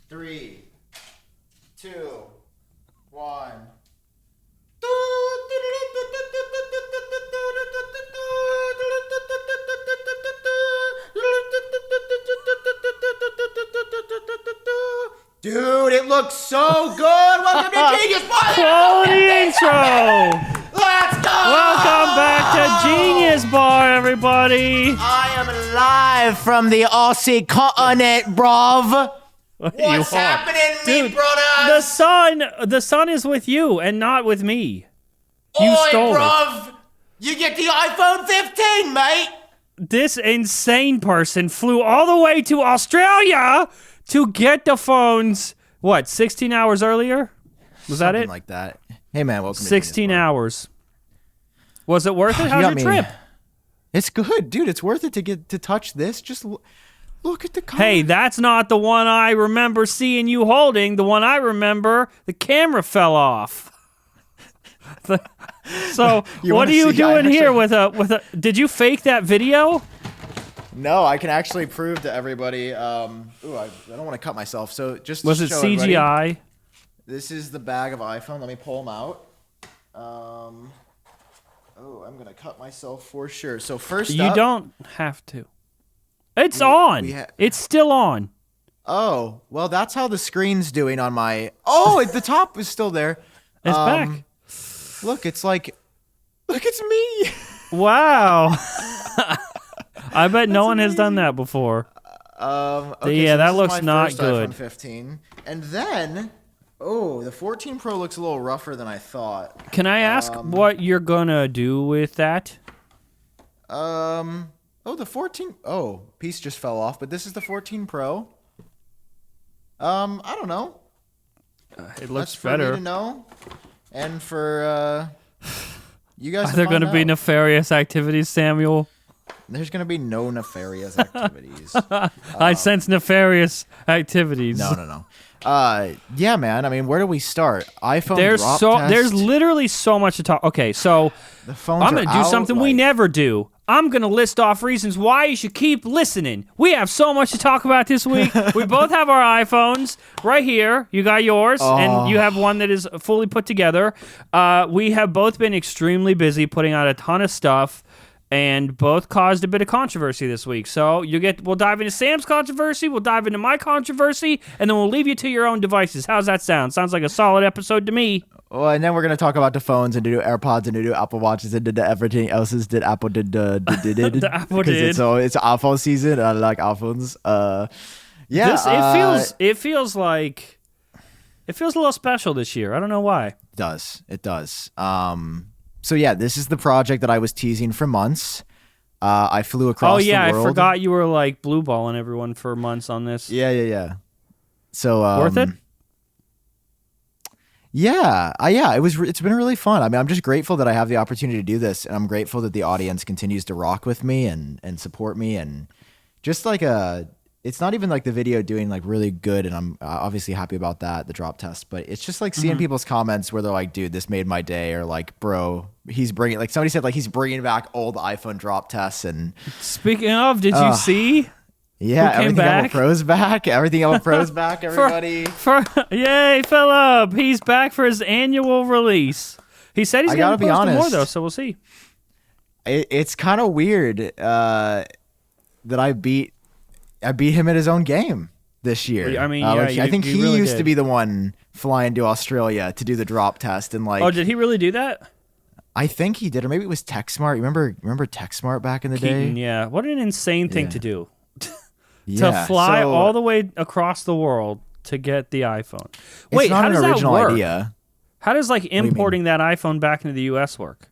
3, 2, 1. Dude, it looks so good. Welcome to Genius Bar. Quality intro. Let's go. Welcome back to Genius Bar, everybody. I am live from the Aussie continent, bruv. What's happening, me brothers? The sun is with you and not with me. You Oi, stole bruv. You get the iPhone 15, mate. This insane person flew all the way to Australia to get the phones. What, 16 hours earlier? Was that it? Like that. Hey, man, welcome to 16 hours. Was it worth it? How's your trip? It's good, dude. It's worth it to get to touch this. Just look at the color. Hey, that's not the one I remember seeing you holding. The one I remember, the camera fell off. So, what are you doing here with a? Did you fake that video? No, I can actually prove to everybody. I don't want to cut myself. So just was it CGI? Everybody, this is the bag of iPhone. Let me pull them out. I'm gonna cut myself for sure. So first, you don't have to. It's on. It's still on. Oh, well, that's how the screen's doing on my. Oh, the top is still there. It's back. Look, it's like, look, it's me. Wow. I bet no one has done that before. Okay, yeah, so that this looks is my not first good. iPhone 15, and then, the 14 Pro looks a little rougher than I thought. Can I ask what you're gonna do with that? The 14. Oh, piece just fell off, but this is the 14 Pro. I don't know. It looks That's for better. me to know, and for you guys. Are there going to be nefarious activities, Samuel? There's going to be no nefarious activities. I sense nefarious activities. No. Yeah, man. I mean, where do we start? iPhone drop test? There's literally so much to talk. Okay, so the phones I'm going to do something we never do. I'm going to list off reasons why you should keep listening. We have so much to talk about this week. We both have our iPhones right here. You got yours, and you have one that is fully put together. We have both been extremely busy putting out a ton of stuff, and both caused a bit of controversy this week. So we'll dive into Sam's controversy, we'll dive into my controversy, and then we'll leave you to your own devices. How's that sound? Sounds like a solid episode to me. Well, and then we're gonna talk about the phones and to do AirPods and to do Apple Watches and to do everything else's. Apple did. The Apple did. So it's iPhone season. I like iPhones. Yeah. It feels like it feels a little special this year. I don't know why. It does. So yeah, this is the project that I was teasing for months. I flew across the world. I forgot you were like blue balling everyone for months on this. Yeah. So worth it? Yeah. It's been really fun. I mean, I'm just grateful that I have the opportunity to do this, and I'm grateful that the audience continues to rock with me and support me, and just like it's not even like the video doing like really good, and I'm obviously happy about that, the drop test, but it's just like seeing people's comments where they're like, dude, this made my day, or like, bro, somebody said like he's bringing back old iPhone drop tests. And speaking of, did you see? Yeah, everything Apple Pro's back. Everything Apple Pro's back, everybody. Yay, Philip. He's back for his annual release. He said he's going to post more, though, so we'll see. It's kind of weird that I beat him at his own game this year. I mean, I think he really used to be the one flying to Australia to do the drop test. And like, oh, did he really do that? I think he did, or maybe it was TechSmart. Remember TechSmart back in the day? Yeah. What an insane thing to do. To fly all the way across the world to get the iPhone. Wait, how does that work? Idea. How does like importing that iPhone back into the US work?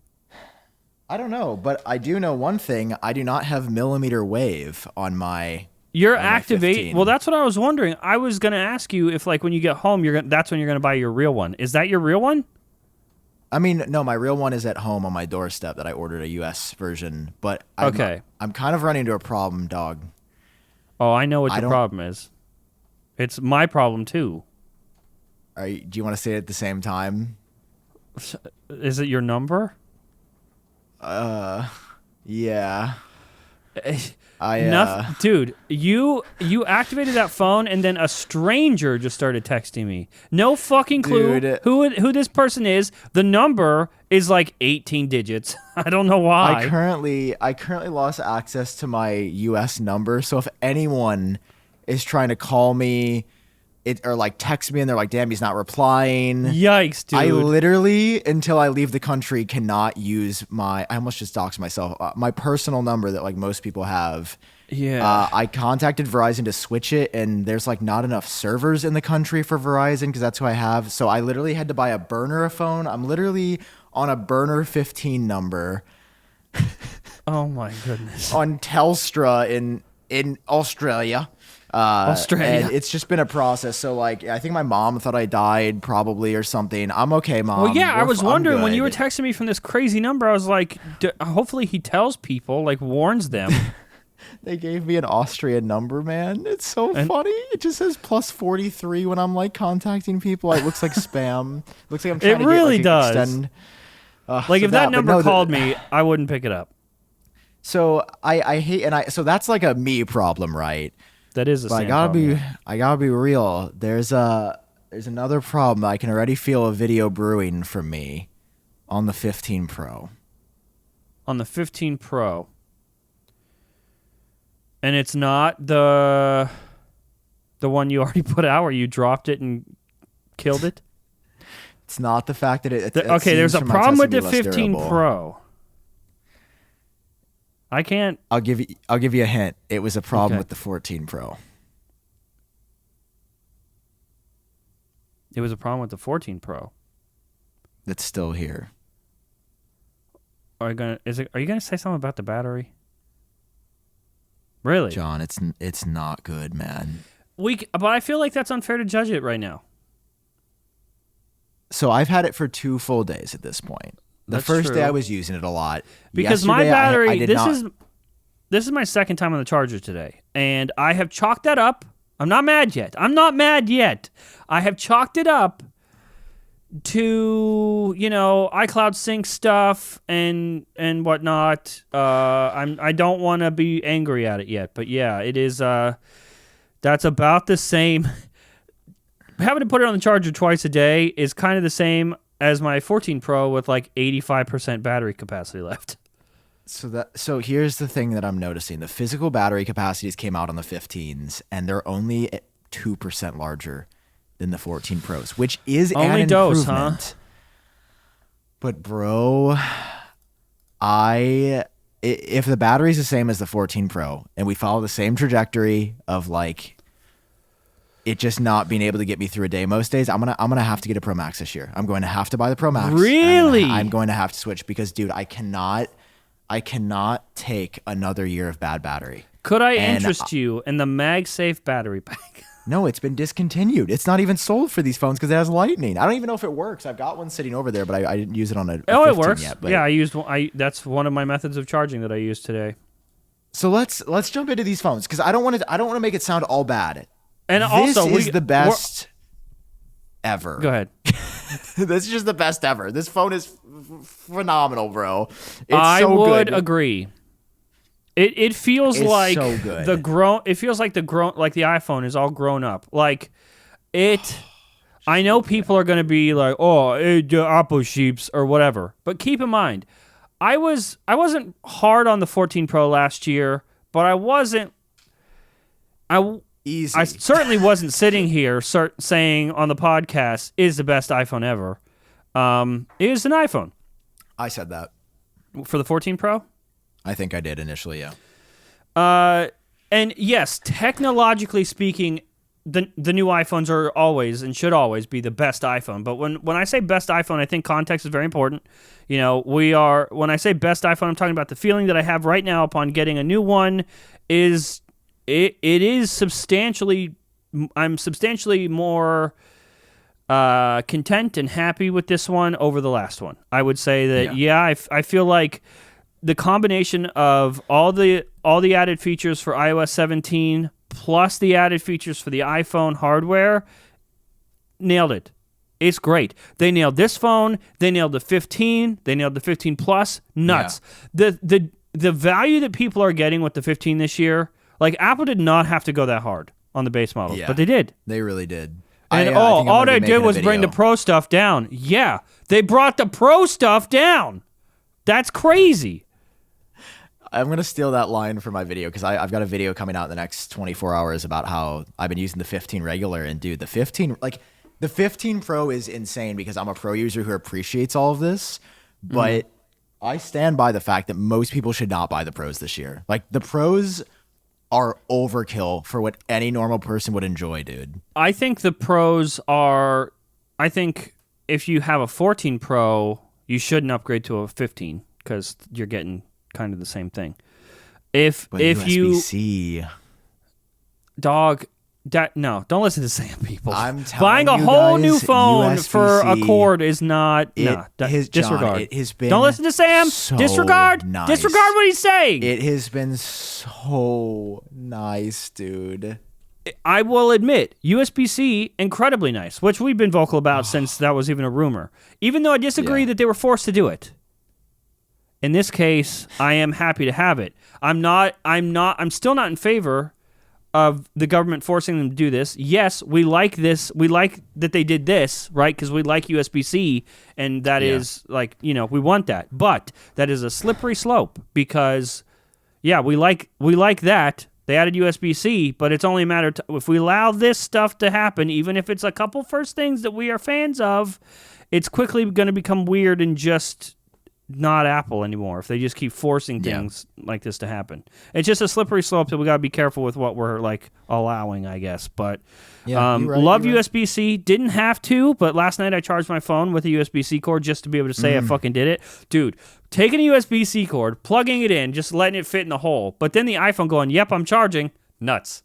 I don't know, but I do know one thing. I do not have millimeter wave on my. You're activating. Well, that's what I was wondering. I was going to ask you if like when you get home, that's when you're going to buy your real one. Is that your real one? I mean, no, my real one is at home on my doorstep that I ordered a US version, but I'm kind of running into a problem, dog. Oh, I know what your problem is. It's my problem, too. Do you want to say it at the same time? Is it your number? Yeah. Dude, you activated that phone and then a stranger just started texting me. No fucking clue who this person is. The number is like 18 digits. I don't know why. I currently lost access to my US number, so if anyone is trying to call me or like text me and they're like, damn, he's not replying. Yikes, dude. I literally, until I leave the country, cannot use I almost just doxed myself, my personal number that like most people have. Yeah. I contacted Verizon to switch it, and there's like not enough servers in the country for Verizon because that's who I have. So I literally had to buy a burner phone. I'm literally on a burner 15 number. Oh my goodness. On Telstra in Australia. And it's just been a process. So like, I think my mom thought I died probably or something. I'm okay, Mom. Well, yeah, I was wondering when you were texting me from this crazy number, I was like, hopefully he tells people, like warns them. They gave me an Austrian number, man. It's so funny. It just says plus 43 when I'm like contacting people. It looks like spam. Looks like I'm trying to really get, does. Extend. Like if that number called me, I wouldn't pick it up. So I hate, so that's like a me problem, right? That is a but I gotta be real. There's another problem. I can already feel a video brewing from me on the 15 Pro. On the 15 Pro. And it's not the one you already put out where you dropped it and killed it? It's not the fact that it okay, there's a problem with the 15 Pro. I can't. I'll give you a hint. It was a problem with the 14 Pro. It was a problem with the 14 Pro. That's still here. Are you gonna say something about the battery? Really, John? It's not good, man. But I feel like that's unfair to judge it right now. So I've had it for 2 full days at this point. The first day I was using it a lot. Because yesterday, my battery, this is my second time on the charger today, and I have chalked that up. I'm not mad yet. I have chalked it up to, iCloud sync stuff and whatnot. I don't want to be angry at it yet, but yeah, it is. That's about the same. Having to put it on the charger twice a day is kind of the same as my 14 Pro with like 85% battery capacity left. So here's the thing that I'm noticing. The physical battery capacities came out on the 15s, and they're only 2% larger than the 14 Pros, which is only an dose, improvement. huh? But bro, if the battery's the same as the 14 Pro, and we follow the same trajectory of like it just not being able to get me through a day most days, I'm gonna have to get a Pro Max this year. I'm going to have to buy the Pro Max. Really? I'm going to have to switch because, dude, I cannot take another year of bad battery. Could I interest you in the MagSafe battery pack? No, it's been discontinued. It's not even sold for these phones because it has lightning. I don't even know if it works. I've got one sitting over there, but I didn't use it on a 15 it works. Yet, but. Yeah, that's one of my methods of charging that I used today. So let's jump into these phones because I don't want to make it sound all bad. And this is the best ever. Go ahead. This is just the best ever. This phone is phenomenal, bro. I would agree. It feels like so good. It feels like the iPhone is all grown up. Like it. I know people are going to be like, "Oh, Apple sheeps" or whatever. But keep in mind, I wasn't hard on the 14 Pro last year, but I wasn't. Easy. I certainly wasn't sitting here saying on the podcast is the best iPhone ever. It is an iPhone. I said that for the 14 Pro. I think I did initially, yeah. And yes, technologically speaking, the new iPhones are always and should always be the best iPhone. But when I say best iPhone, I think context is very important. When I say best iPhone, I'm talking about the feeling that I have right now upon getting a new one is it is substantially. I'm substantially more content and happy with this one over the last one. I would say that I feel like the combination of all the added features for iOS 17 plus the added features for the iPhone hardware nailed it. It's great. They nailed this phone. They nailed the 15. They nailed the 15 Plus. Nuts. Yeah. the value that people are getting with the 15 this year, like Apple did not have to go that hard on the base models, but they did. They really did. And all they did was bring the Pro stuff down. Yeah, they brought the Pro stuff down. That's crazy. I'm going to steal that line for my video because I've got a video coming out in the next 24 hours about how I've been using the 15 regular. And dude, the 15 Pro is insane because I'm a Pro user who appreciates all of this. But I stand by the fact that most people should not buy the Pros this year. Like, the Pros are overkill for what any normal person would enjoy, dude. I think the Pros are... I think if you have a 14 Pro, you shouldn't upgrade to a 15 because you're getting kind of the same thing. If USB-C. Dog, no, don't listen to Sam, people. I'm telling Buying a you whole guys, new phone USB-C, for a cord is not... disregard. It has been don't listen to Sam. So disregard. Nice. Disregard what he's saying. It has been so nice, dude. I will admit, USB-C, incredibly nice, which we've been vocal about since that was even a rumor. Even though I disagree that they were forced to do it. In this case, I am happy to have it. I'm still not in favor of the government forcing them to do this. Yes, we like this. We like that they did this, right? Because we like USB-C, and that is like, we want that. But that is a slippery slope because, we like that. They added USB-C, but it's only a matter of if we allow this stuff to happen, even if it's a couple first things that we are fans of, it's quickly going to become weird and just not Apple anymore if they just keep forcing things like this to happen. It's just a slippery slope that we got to be careful with what we're like allowing, I guess. But love USB-C. Didn't have to, but last night I charged my phone with a USB-C cord just to be able to say I fucking did it. Dude, taking a USB-C cord, plugging it in, just letting it fit in the hole, but then the iPhone going, yep, I'm charging. Nuts.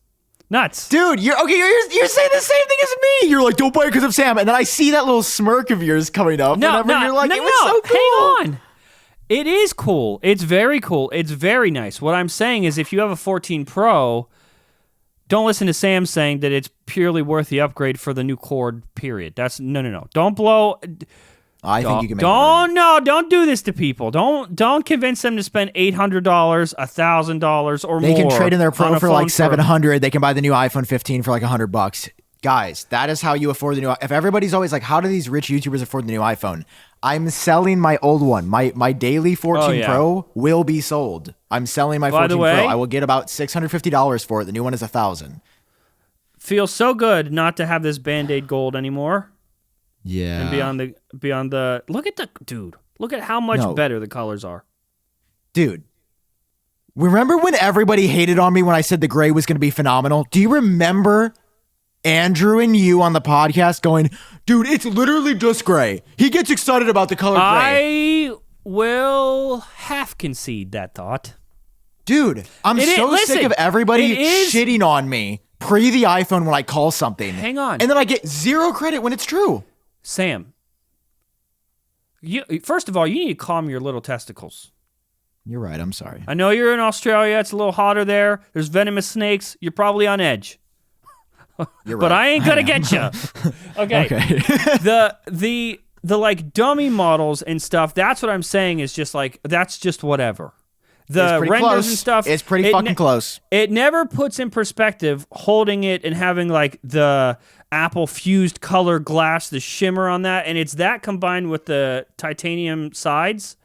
Dude, you're saying the same thing as me. You're like, don't buy it because of Sam. And then I see that little smirk of yours coming up. You're like, it was so cool. Hang on. It is cool. It's very cool. It's very nice. What I'm saying is if you have a 14 Pro, don't listen to Sam saying that it's purely worth the upgrade for the new cord, period. That's no. Don't blow... I think you can make it work. Don't do this to people. Don't convince them to spend $800, $1,000 or more. They can trade in their Pro for like $700. They can buy the new iPhone 15 for like $100. Guys, that is how you afford the new. If everybody's always like, how do these rich YouTubers afford the new iPhone? I'm selling my old one. My daily 14 Pro will be sold. I'm selling my 14 Pro. I will get about $650 for it. The new one is $1,000. Feels so good not to have this Band-Aid gold anymore. Yeah. And beyond the look at how much better the colors are. Dude. Remember when everybody hated on me when I said the gray was going to be phenomenal? Do you remember Andrew and you on the podcast going, dude, it's literally just gray. He gets excited about the color gray. I will half concede that thought. Dude, I'm sick of everybody shitting on me pre the iPhone when I call something. Hang on. And then I get zero credit when it's true. Sam, first of all, you need to calm your little testicles. You're right. I'm sorry. I know you're in Australia. It's a little hotter there. There's venomous snakes. You're probably on edge. You're right. But I ain't gonna get you. Okay. The like dummy models and stuff. That's what I'm saying is just like that's just whatever. The renders close. and stuff. It's pretty fucking close. It never puts in perspective holding it and having like the Apple fused color glass, the shimmer on that, and it's that combined with the titanium sides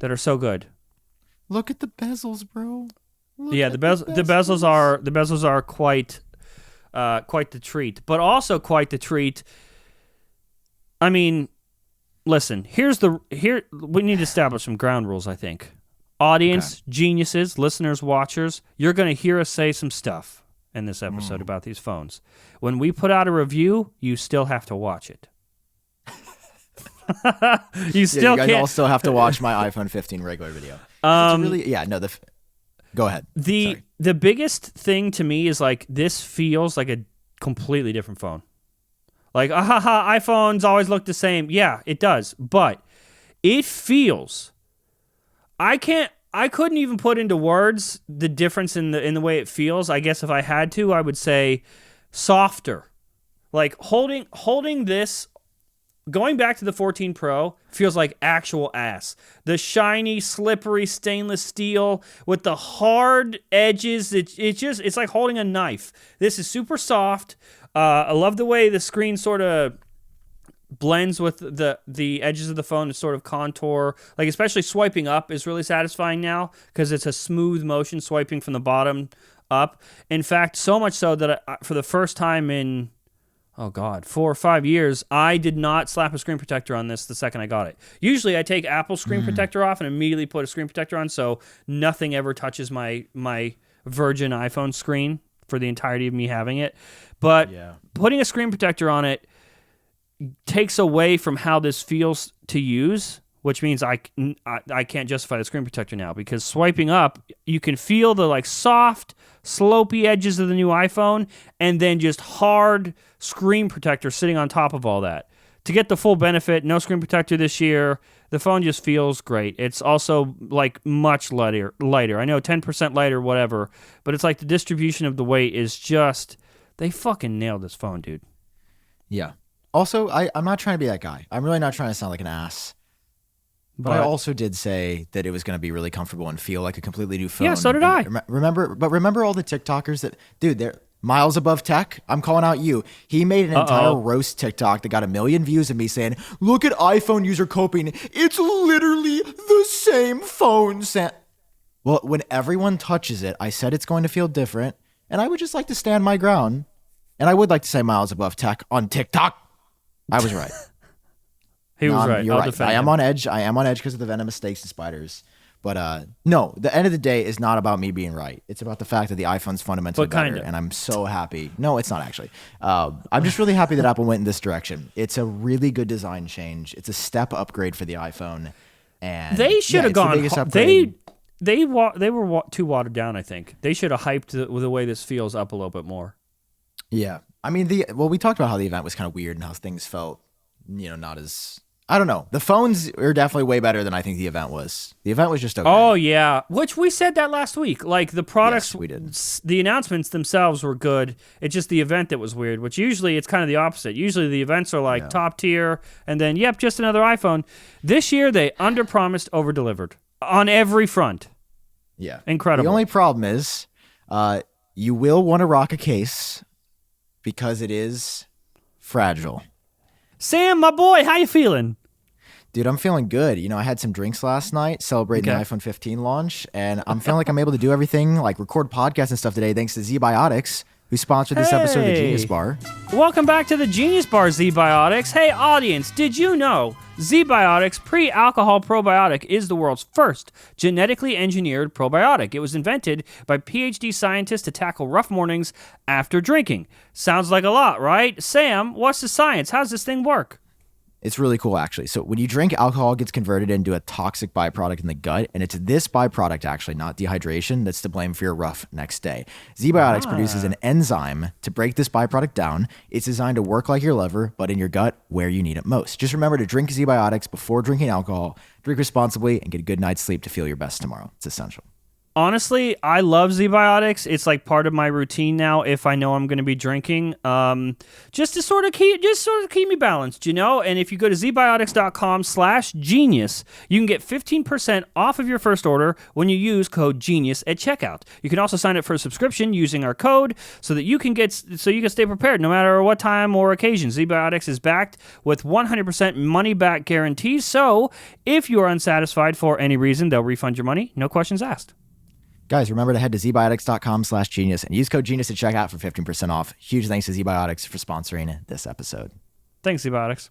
that are so good. Look at the bezels, bro. The bezels are quite the treat, but also quite the treat. I mean, listen, we need to establish some ground rules, I think. Audience, geniuses, listeners, watchers, you're going to hear us say some stuff in this episode about these phones. When we put out a review, you still have to watch it. You guys also have to watch my iPhone 15 regular video. Go ahead. The biggest thing to me is like this feels like a completely different phone. Like, iPhones always look the same. Yeah, it does. But it feels... I couldn't even put into words the difference in the way it feels. I guess if I had to, I would say softer. Like holding this going back to the 14 Pro feels like actual ass. The shiny, slippery stainless steel with the hard edges. It's like holding a knife. This is super soft. I love the way the screen sort of blends with the edges of the phone to sort of contour. Like especially swiping up is really satisfying now because it's a smooth motion swiping from the bottom up. In fact, so much so that for the first time in 4 or 5 years, I did not slap a screen protector on this the second I got it. Usually I take Apple's screen protector off and immediately put a screen protector on so nothing ever touches my virgin iPhone screen for the entirety of me having it. But putting a screen protector on it takes away from how this feels to use, which means I can't justify the screen protector now because swiping up, you can feel the like soft, slopey edges of the new iPhone and then just hard screen protector sitting on top of all that. To get the full benefit, no screen protector this year. The phone just feels great. It's also like much lighter. I know 10% lighter, whatever, but it's like the distribution of the weight is just, they fucking nailed this phone, dude. Yeah. Also, I'm not trying to be that guy. I'm really not trying to sound like an ass. But I also did say that it was going to be really comfortable and feel like a completely new phone. Yeah, so did I. Remember all the TikTokers that, dude, they're miles above tech. I'm calling out you. He made an entire roast TikTok that got 1 million views of me saying, look at iPhone user coping. It's literally the same phone. Well, when everyone touches it, I said it's going to feel different. And I would just like to stand my ground. And I would like to say miles above tech on TikTok. I was right. He was right. You're right. I am on edge. I am on edge because of the venomous snakes and spiders. But no, the end of the day is not about me being right. It's about the fact that the iPhone's fundamentally better, and I'm so happy. No, it's not actually. I'm just really happy that Apple went in this direction. It's a really good design change. It's a step upgrade for the iPhone, and they should have gone. The they were too watered down. I think they should have hyped the way this feels up a little bit more. Yeah, I mean we talked about how the event was kind of weird and how things felt, not as. I don't know. The phones are definitely way better than I think the event was. The event was just okay. Oh, yeah. Which we said that last week. Like, the products, yes, we did. The announcements themselves were good. It's just the event that was weird, which usually it's kind of the opposite. Usually the events are like top tier, and then, yep, just another iPhone. This year, they underpromised, over-delivered on every front. Yeah. Incredible. The only problem is you will want to rock a case because it is fragile. Sam, my boy, how you feeling? Dude, I'm feeling good. I had some drinks last night celebrating the iPhone 15 launch, and I'm feeling like I'm able to do everything, like record podcasts and stuff today, thanks to Zbiotics, who sponsored this episode of the Genius Bar. Welcome back to the Genius Bar, Zbiotics. Hey, audience, did you know Zbiotics pre-alcohol probiotic is the world's first genetically engineered probiotic? It was invented by PhD scientists to tackle rough mornings after drinking. Sounds like a lot, right? Sam, what's the science? How's this thing work? It's really cool, actually. So when you drink, alcohol gets converted into a toxic byproduct in the gut, and it's this byproduct, actually, not dehydration, that's to blame for your rough next day. Zbiotics produces an enzyme to break this byproduct down. It's designed to work like your liver, but in your gut, where you need it most. Just remember to drink Zbiotics before drinking alcohol, drink responsibly, and get a good night's sleep to feel your best tomorrow. It's essential. Honestly, I love Zbiotics. It's like part of my routine now if I know I'm going to be drinking, just to sort of keep me balanced, And if you go to zbiotics.com/genius, you can get 15% off of your first order when you use code GENIUS at checkout. You can also sign up for a subscription using our code so you can stay prepared no matter what time or occasion. Zbiotics is backed with 100% money back guarantees. So if you are unsatisfied for any reason, they'll refund your money. No questions asked. Guys, remember to head to zbiotics.com/genius and use code GENIUS at checkout for 15% off. Huge thanks to Zbiotics for sponsoring this episode. Thanks, Zbiotics.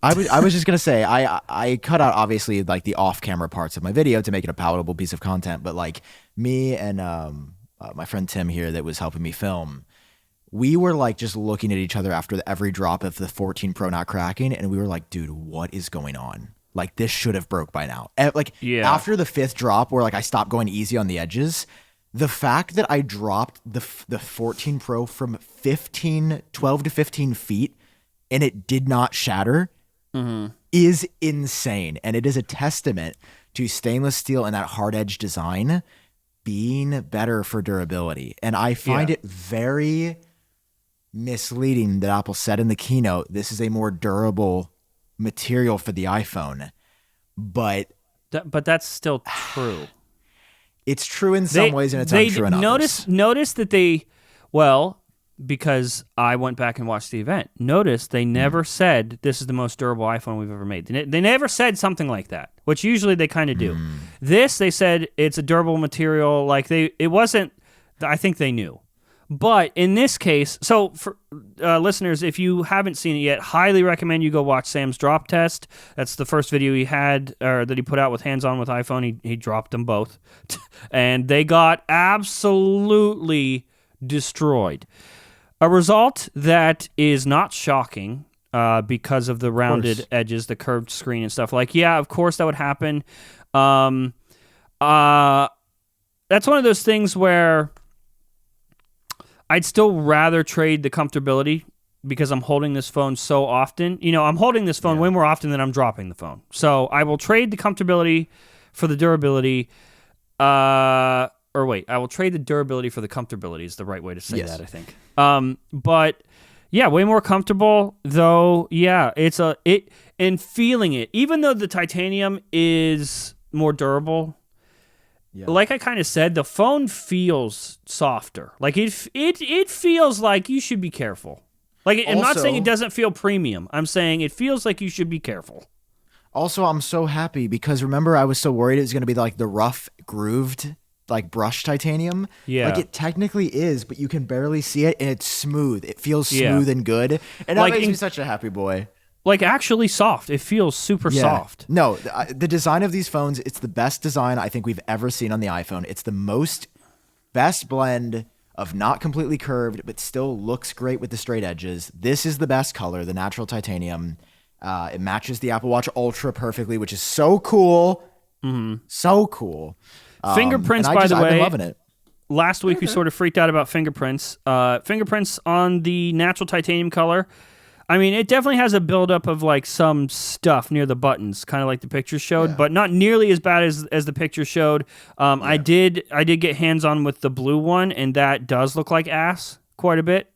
I was just going to say, I cut out, obviously, like the off-camera parts of my video to make it a palatable piece of content, but like me and my friend Tim here that was helping me film, we were like just looking at each other after every drop of the 14 Pro not cracking, and we were like, dude, what is going on? Like, this should have broke by now. After the 5th drop where, like, I stopped going easy on the edges, the fact that I dropped the 14 Pro from 12 to 15 feet and it did not shatter is insane. And it is a testament to stainless steel and that hard edge design being better for durability. And I find it very misleading that Apple said in the keynote, this is a more durable material for the iPhone, but that's still true. It's true in some ways and it's untrue in others. Notice that because I went back and watched the event, notice they never said this is the most durable iPhone we've ever made. They never said something like that, which usually they kind of do. This, they said it's a durable material. Like it wasn't, I think they knew. But in this case, so for listeners, if you haven't seen it yet, highly recommend you go watch Sam's drop test. That's the first video he had, or that he put out with hands-on with iPhone. He dropped them both, and they got absolutely destroyed. A result that is not shocking because of the rounded edges, the curved screen and stuff. Like, yeah, of course that would happen. That's one of those things where I'd still rather trade the comfortability because I'm holding this phone so often. You know, I'm holding this phone way more often than I'm dropping the phone. So I will trade the comfortability for the durability. I will trade the durability for the comfortability is the right way to say that, I think. But yeah, way more comfortable though. Yeah, and feeling it, even though the titanium is more durable. Yeah. Like I kind of said, the phone feels softer. Like it feels like you should be careful. Like I'm not saying it doesn't feel premium. I'm saying it feels like you should be careful. Also, I'm so happy because remember I was so worried it was going to be like the rough grooved like brushed titanium. Yeah. Like it technically is, but you can barely see it and it's smooth. It feels smooth and good. And that makes me such a happy boy. Like actually soft. It feels super soft. No, the design of these phones, it's the best design I think we've ever seen on the iPhone. It's the best blend of not completely curved, but still looks great with the straight edges. This is the best color, the natural titanium. It matches the Apple Watch Ultra perfectly, which is so cool. Mm-hmm. So cool. Fingerprints, by the way. I've been loving it. Last week we sort of freaked out about fingerprints. Fingerprints on the natural titanium color. I mean, it definitely has a buildup of like some stuff near the buttons, kind of like the picture showed, but not nearly as bad as the picture showed. I did get hands on with the blue one, and that does look like ass quite a bit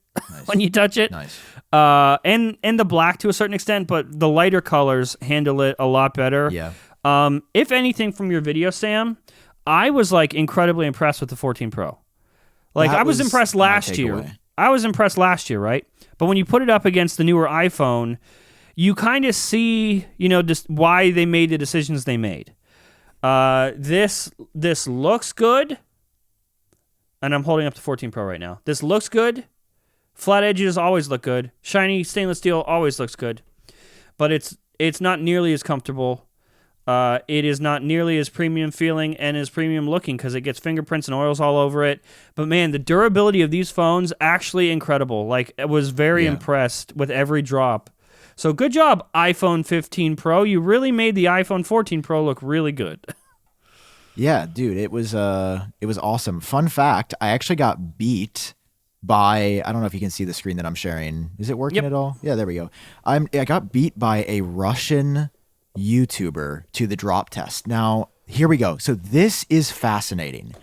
when you touch it. Nice. And the black to a certain extent, but the lighter colors handle it a lot better. Yeah. If anything from your video, Sam, I was like incredibly impressed with the 14 Pro. Like I was impressed last year. I was impressed last year, right? But when you put it up against the newer iPhone, you kind of see, just why they made the decisions they made. This looks good, and I'm holding up the 14 Pro right now. This looks good. Flat edges always look good. Shiny stainless steel always looks good. But it's not nearly as comfortable. It is not nearly as premium feeling and as premium looking because it gets fingerprints and oils all over it. But man, the durability of these phones, actually incredible. Like, I was very impressed with every drop. So good job, iPhone 15 Pro. You really made the iPhone 14 Pro look really good. Yeah, dude, it was awesome. Fun fact, I actually got beat by, I don't know if you can see the screen that I'm sharing. Is it working at all? Yeah, there we go. I got beat by a Russian YouTuber to the drop test. Now, here we go. So this is fascinating.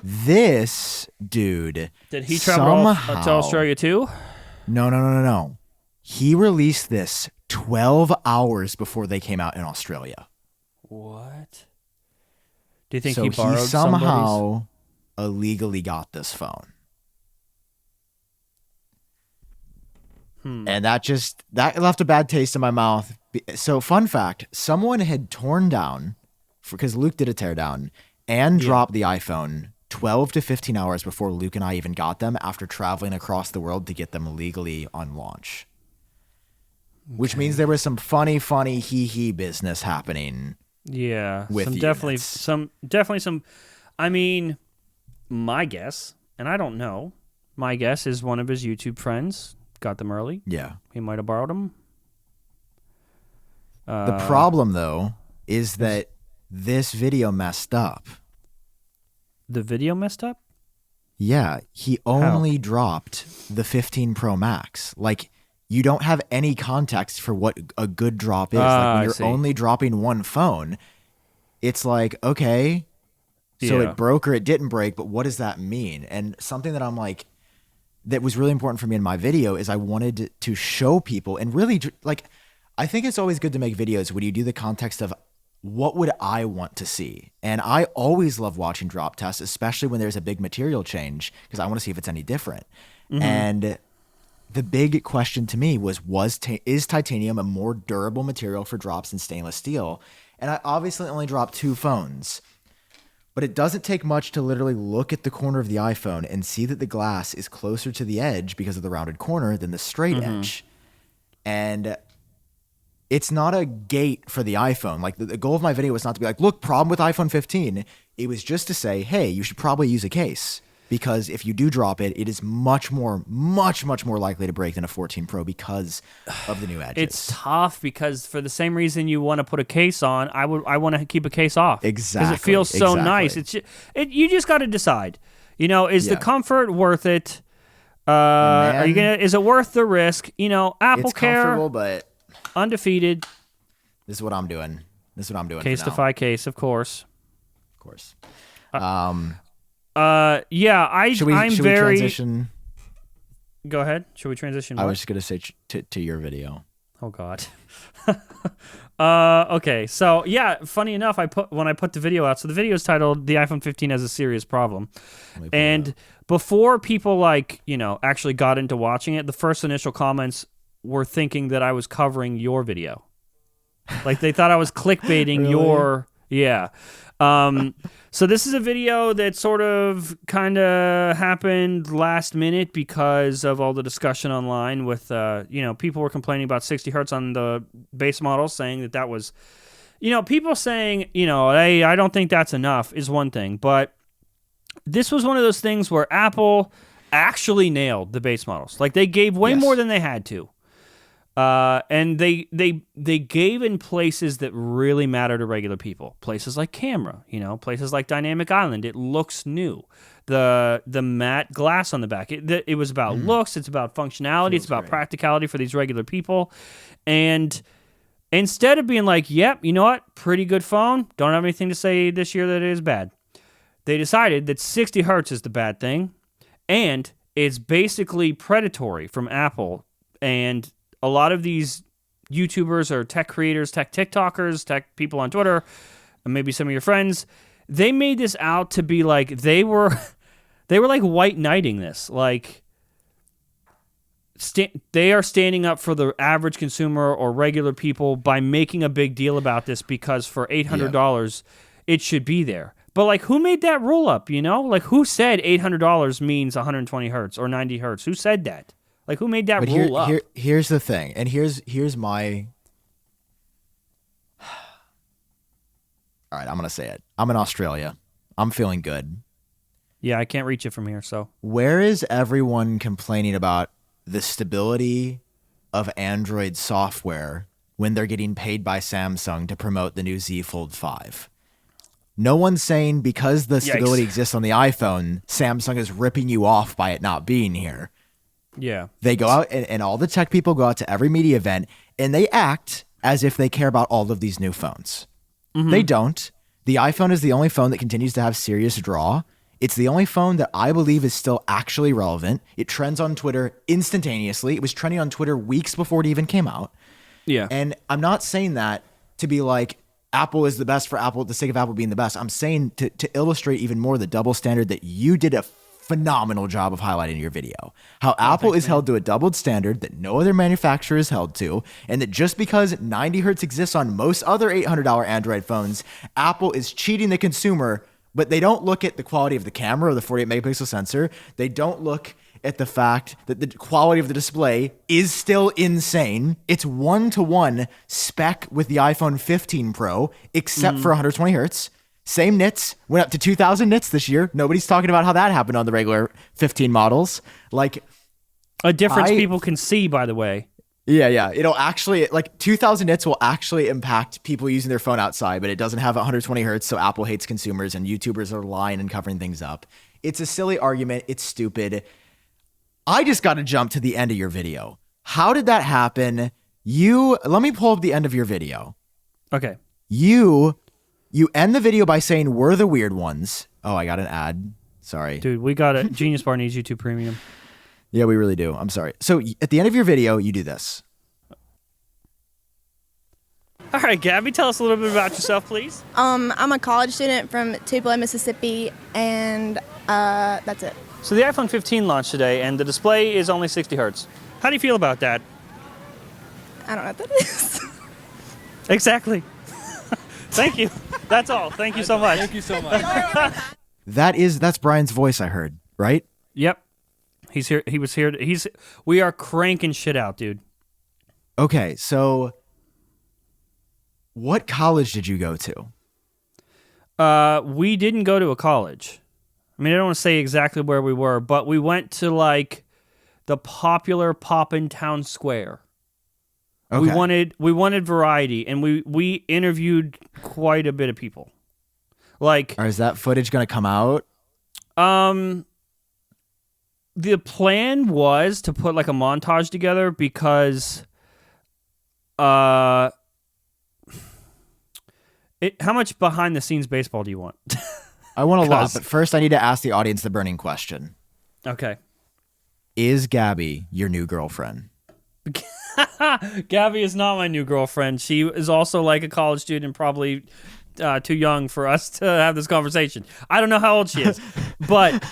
This dude, did he travel to Australia too? No. He released this 12 hours before they came out in Australia. What? Do you think he borrowed somehow illegally got this phone? And that left a bad taste in my mouth. So fun fact, someone had torn down, because Luke did a teardown, and dropped the iPhone 12 to 15 hours before Luke and I even got them after traveling across the world to get them legally on launch. Okay. Which means there was some funny hee business happening. Yeah. With definitely some, I mean, my guess, and I don't know, my guess is one of his YouTube friends got them early. Yeah. He might have borrowed them. The problem, though, is that this video messed up. The video messed up? Yeah. He only dropped the 15 Pro Max. Like, you don't have any context for what a good drop is. Like, when you're only dropping one phone, it's like, okay, so it broke or it didn't break, but what does that mean? And something that I'm like, that was really important for me in my video is I wanted to show people and really, like, I think it's always good to make videos when you do the context of what would I want to see? And I always love watching drop tests, especially when there's a big material change, because I want to see if it's any different. And the big question to me was is titanium a more durable material for drops than stainless steel? And I obviously only dropped 2 phones, but it doesn't take much to literally look at the corner of the iPhone and see that the glass is closer to the edge because of the rounded corner than the straight edge. And it's not a gate for the iPhone. Like the goal of my video was not to be like, look, problem with iPhone 15. It was just to say, hey, you should probably use a case, because if you do drop it, it is much more likely to break than a 14 Pro because of the new edges. It's tough because for the same reason you want to put a case on, I want to keep a case off. Exactly. Because it feels so nice. You just got to decide. Is the comfort worth it? Are you gonna? Is it worth the risk? Apple it's Care, comfortable, but undefeated. This is what I'm doing. Case for to now. fi case, of course. Of course. Yeah, Should we transition? Go ahead. Should we transition? I was just gonna say to your video. Oh God. Okay. So yeah, funny enough, when I put the video out. So the video is titled "The iPhone 15 Has a Serious Problem," and before people actually got into watching it, the first initial comments were thinking that I was covering your video. Like they thought I was clickbaiting Really? your. Yeah. So this is a video that sort of kind of happened last minute because of all the discussion online with, people were complaining about 60 hertz on the base model, saying that was, people saying, hey, I don't think that's enough is one thing. But this was one of those things where Apple actually nailed the base models. Like they gave way more than they had to. And they gave in places that really matter to regular people. Places like camera, places like Dynamic Island. It looks new. The matte glass on the back. It was about looks. It's about functionality. It's about practicality for these regular people. And instead of being like, yep, you know what? Pretty good phone. Don't have anything to say this year that it is bad. They decided that 60 hertz is the bad thing. And it's basically predatory from Apple. And a lot of these YouTubers or tech creators, tech TikTokers, tech people on Twitter, and maybe some of your friends, they made this out to be like they were like white knighting this. Like they are standing up for the average consumer or regular people by making a big deal about this because for $800 it should be there. But like who made that rule up, Like who said $800 means 120 hertz or 90 hertz? Who said that? Like, who made that rule up? Here's the thing, and here's my... All right, I'm going to say it. I'm in Australia. I'm feeling good. Yeah, I can't reach it from here, so... Where is everyone complaining about the stability of Android software when they're getting paid by Samsung to promote the new Z Fold 5? No one's saying because the stability exists on the iPhone, Samsung is ripping you off by it not being here. Yeah. They go out and all the tech people go out to every media event and they act as if they care about all of these new phones. They don't. The iPhone is the only phone that continues to have serious draw. It's the only phone that I believe is still actually relevant. It trends on Twitter instantaneously. It was trending on Twitter weeks before it even came out. Yeah. And I'm not saying that to be like Apple is the best for Apple, the sake of Apple being the best. I'm saying to illustrate even more the double standard that you did a phenomenal job of highlighting in your video. How Apple is held to a doubled standard that no other manufacturer is held to, and that just because 90 hertz exists on most other $800 Android phones, Apple is cheating the consumer, but they don't look at the quality of the camera or the 48 megapixel sensor. They don't look at the fact that the quality of the display is still insane. It's 1-to-1 spec with the iPhone 15 Pro, except for 120 hertz. Same nits, went up to 2,000 nits this year. Nobody's talking about how that happened on the regular 15 models. Like a difference people can see, by the way. Yeah. It'll actually, 2,000 nits will actually impact people using their phone outside, but it doesn't have 120 hertz, so Apple hates consumers and YouTubers are lying and covering things up. It's a silly argument. It's stupid. I just got to jump to the end of your video. How did that happen? Let me pull up the end of your video. Okay. You end the video by saying, we're the weird ones. Oh, I got an ad. Sorry. Dude, we got it. Genius Bar needs YouTube Premium. Yeah, we really do. I'm sorry. So at the end of your video, you do this. All right, Gabby, tell us a little bit about yourself, please. I'm a college student from Tupelo, Mississippi, and that's it. So the iPhone 15 launched today, and the display is only 60 hertz. How do you feel about that? I don't know what that is. Exactly. Thank you. That's all. Thank you so much. Thank you so much. That's Brian's voice I heard, right? Yep. He's here. He was here. We are cranking shit out, dude. Okay, so what college did you go to? We didn't go to a college. I mean, I don't want to say exactly where we were, but we went to like the popular Poppin' Town Square. Okay. We wanted variety, and we interviewed quite a bit of people. Like, Or is that footage going to come out? the plan was to put like a montage together because, how much behind the scenes baseball do you want? I want a lot, 'Cause- but first I need to ask the audience the burning question. Okay. Is Gabby your new girlfriend? Gabby is not my new girlfriend. She is also like a college student, probably too young for us to have this conversation. I don't know how old she is, but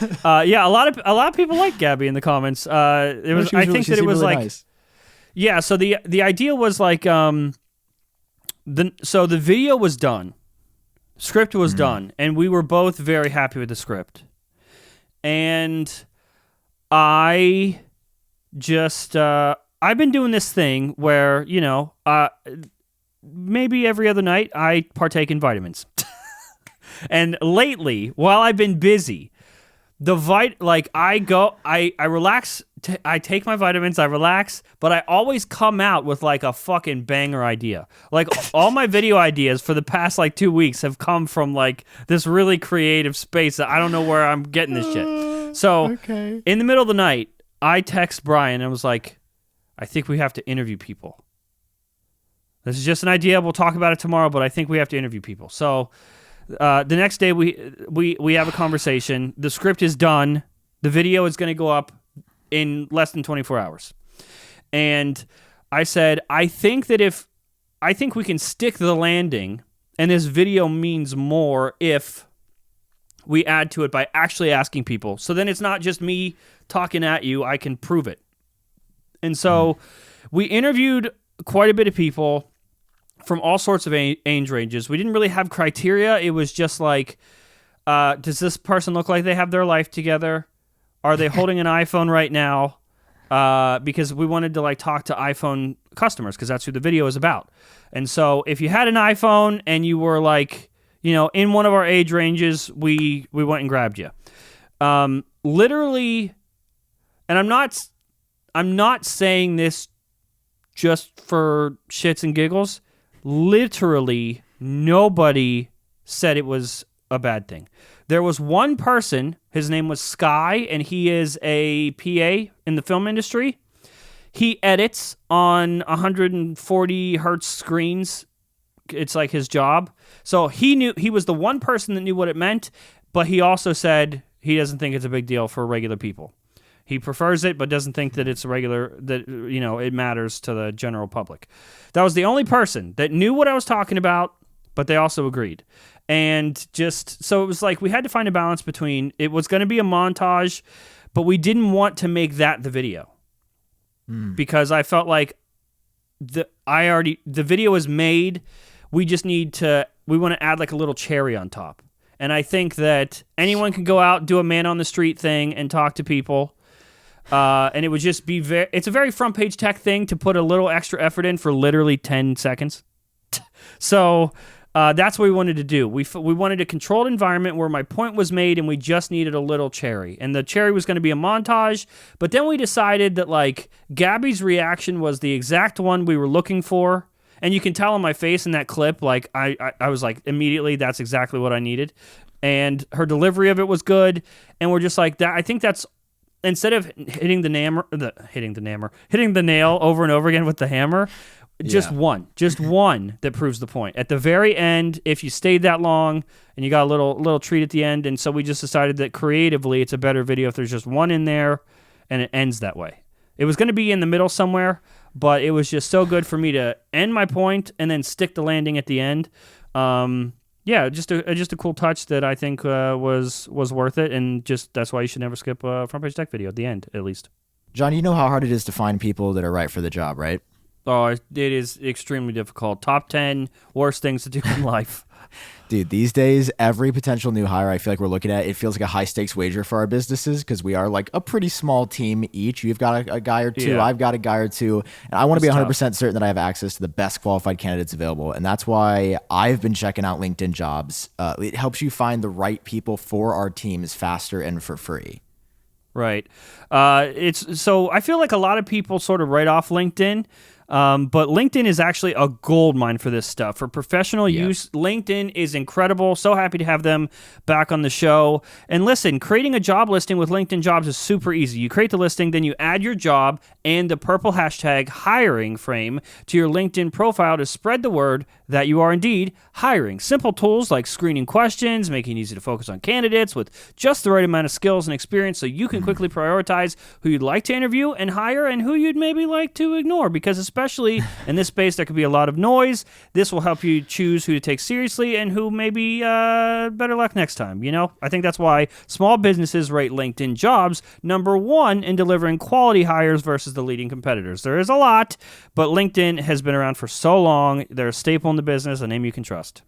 yeah, a lot of people like Gabby in the comments. It was. I think that it was really like, nice. yeah. So the idea was like, so the video was done, script was done, and we were both very happy with the script, and I just. I've been doing this thing where, maybe every other night I partake in vitamins. And lately, while I've been busy, I relax, I take my vitamins, I relax, but I always come out with like a fucking banger idea. Like all my video ideas for the past like 2 weeks have come from like this really creative space that I don't know where I'm getting this shit. So in the middle of the night, I text Brian and was like, I think we have to interview people. This is just an idea. We'll talk about it tomorrow, but I think we have to interview people. So the next day we have a conversation. The script is done. The video is going to go up in less than 24 hours. And I said, I think we can stick the landing, and this video means more if we add to it by actually asking people. So then it's not just me talking at you. I can prove it. And so we interviewed quite a bit of people from all sorts of age ranges. We didn't really have criteria. It was just like, does this person look like they have their life together? Are they holding an iPhone right now? Because we wanted to like talk to iPhone customers because that's who the video is about. And so if you had an iPhone and you were like, in one of our age ranges, we went and grabbed you. Literally, and I'm not saying this just for shits and giggles. Literally, nobody said it was a bad thing. There was one person, his name was Sky, and he is a PA in the film industry. He edits on 140 hertz screens. It's like his job. So he was the one person that knew what it meant, but he also said he doesn't think it's a big deal for regular people. He prefers it, but doesn't think that it's it matters to the general public. That was the only person that knew what I was talking about, but they also agreed. And so it was like we had to find a balance between it was going to be a montage, but we didn't want to make that the video. Because I felt like the video is made. We just we want to add like a little cherry on top. And I think that anyone can go out, do a man on the street thing and talk to people. And it would just be it's a very front page tech thing to put a little extra effort in for literally 10 seconds. So that's what we wanted to do. We wanted a controlled environment where my point was made and we just needed a little cherry. And the cherry was going to be a montage. But then we decided that like Gabby's reaction was the exact one we were looking for. And you can tell on my face in that clip, like I was like the that's exactly what I needed. And her delivery of it was good. And we're just like that. I think that's instead of hitting the nail over and over again with the hammer, just one that proves the point. At the very end, if you stayed that long and you got a little treat at the end, and so we just decided that creatively it's a better video if there's just one in there and it ends that way. It was going to be in the middle somewhere, but it was just so good for me to end my point and then stick the landing at the end. Just a cool touch that I think was worth it, and just that's why you should never skip a front page tech video at the end, at least. John, you know how hard it is to find people that are right for the job, right? Oh, it is extremely difficult. Top 10 worst things to do in life. Dude, these days, every potential new hire I feel like we're looking at, it feels like a high-stakes wager for our businesses because we are like a pretty small team each. You've got a guy or two, Yeah. I've got a guy or two, and I want to be 100% tough. certain that I have access to the best qualified candidates available, and that's why I've been checking out LinkedIn Jobs. It helps you find the right people for our teams faster and for free. Right. So I feel like a lot of people sort of write off LinkedIn. But LinkedIn is actually a gold mine for this stuff. For professional use, LinkedIn is incredible. So happy to have them back on the show. And listen, creating a job listing with LinkedIn Jobs is super easy. You create the listing, then you add your job and the purple hashtag hiring frame to your LinkedIn profile to spread the word that you are indeed hiring. Simple tools like screening questions, making it easy to focus on candidates with just the right amount of skills and experience so you can quickly prioritize who you'd like to interview and hire and who you'd maybe like to ignore, because especially in this space there could be a lot of noise. This will help you choose who to take seriously and who maybe better luck next time. I think that's why small businesses rate LinkedIn Jobs number 1 in delivering quality hires versus the leading competitors. There is a lot, but LinkedIn has been around for so long. They're a staple in the business, a name you can trust.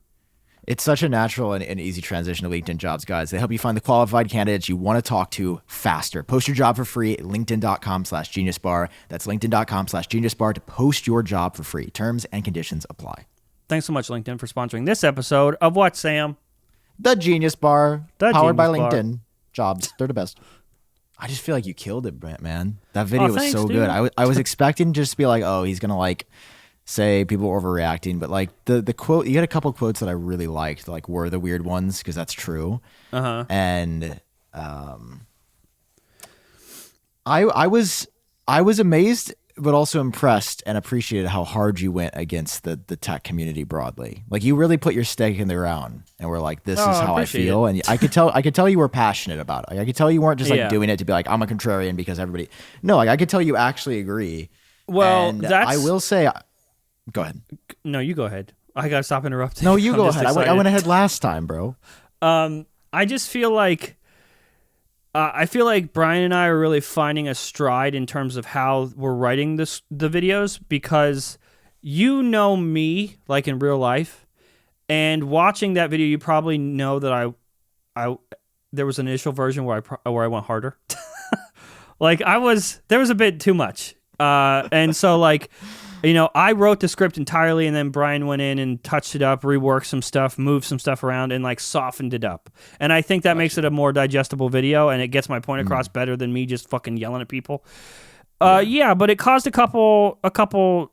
It's such a natural and easy transition to LinkedIn Jobs, guys. They help you find the qualified candidates you want to talk to faster. Post your job for free at linkedin.com/geniusbar. That's linkedin.com/geniusbar to post your job for free. Terms and conditions apply. Thanks so much, LinkedIn, for sponsoring this episode of what, Sam? The Genius Bar, powered by Genius Bar. LinkedIn Jobs. They're the best. I just feel like you killed it, Brent, man. That video was thanks, so dude. good. I was expecting just to be like, oh, he's going to like say people are overreacting, but like the quote, you had a couple quotes that I really liked, like were the weird ones, because that's true. And I was amazed but also impressed and appreciated how hard you went against the tech community broadly. Like you really put your stake in the ground and were like, this is how I feel. And I could tell you were passionate about it. Like, I could tell you weren't just like doing it to be like, I'm a contrarian because everybody. No, like I could tell you actually agree. Well, and I will say, go ahead. No, you go ahead. I got to stop interrupting. No, you I'm go just ahead. I excited. went ahead last time, bro. I just feel like Brian and I are really finding a stride in terms of how we're writing the videos, because me like in real life, and watching that video, you probably know that I there was an initial version where I went harder. Like there was a bit too much, and so like. I wrote the script entirely, and then Brian went in and touched it up, reworked some stuff, moved some stuff around, and like softened it up. And I think that makes it a more digestible video, and it gets my point across better than me just fucking yelling at people. But it caused a couple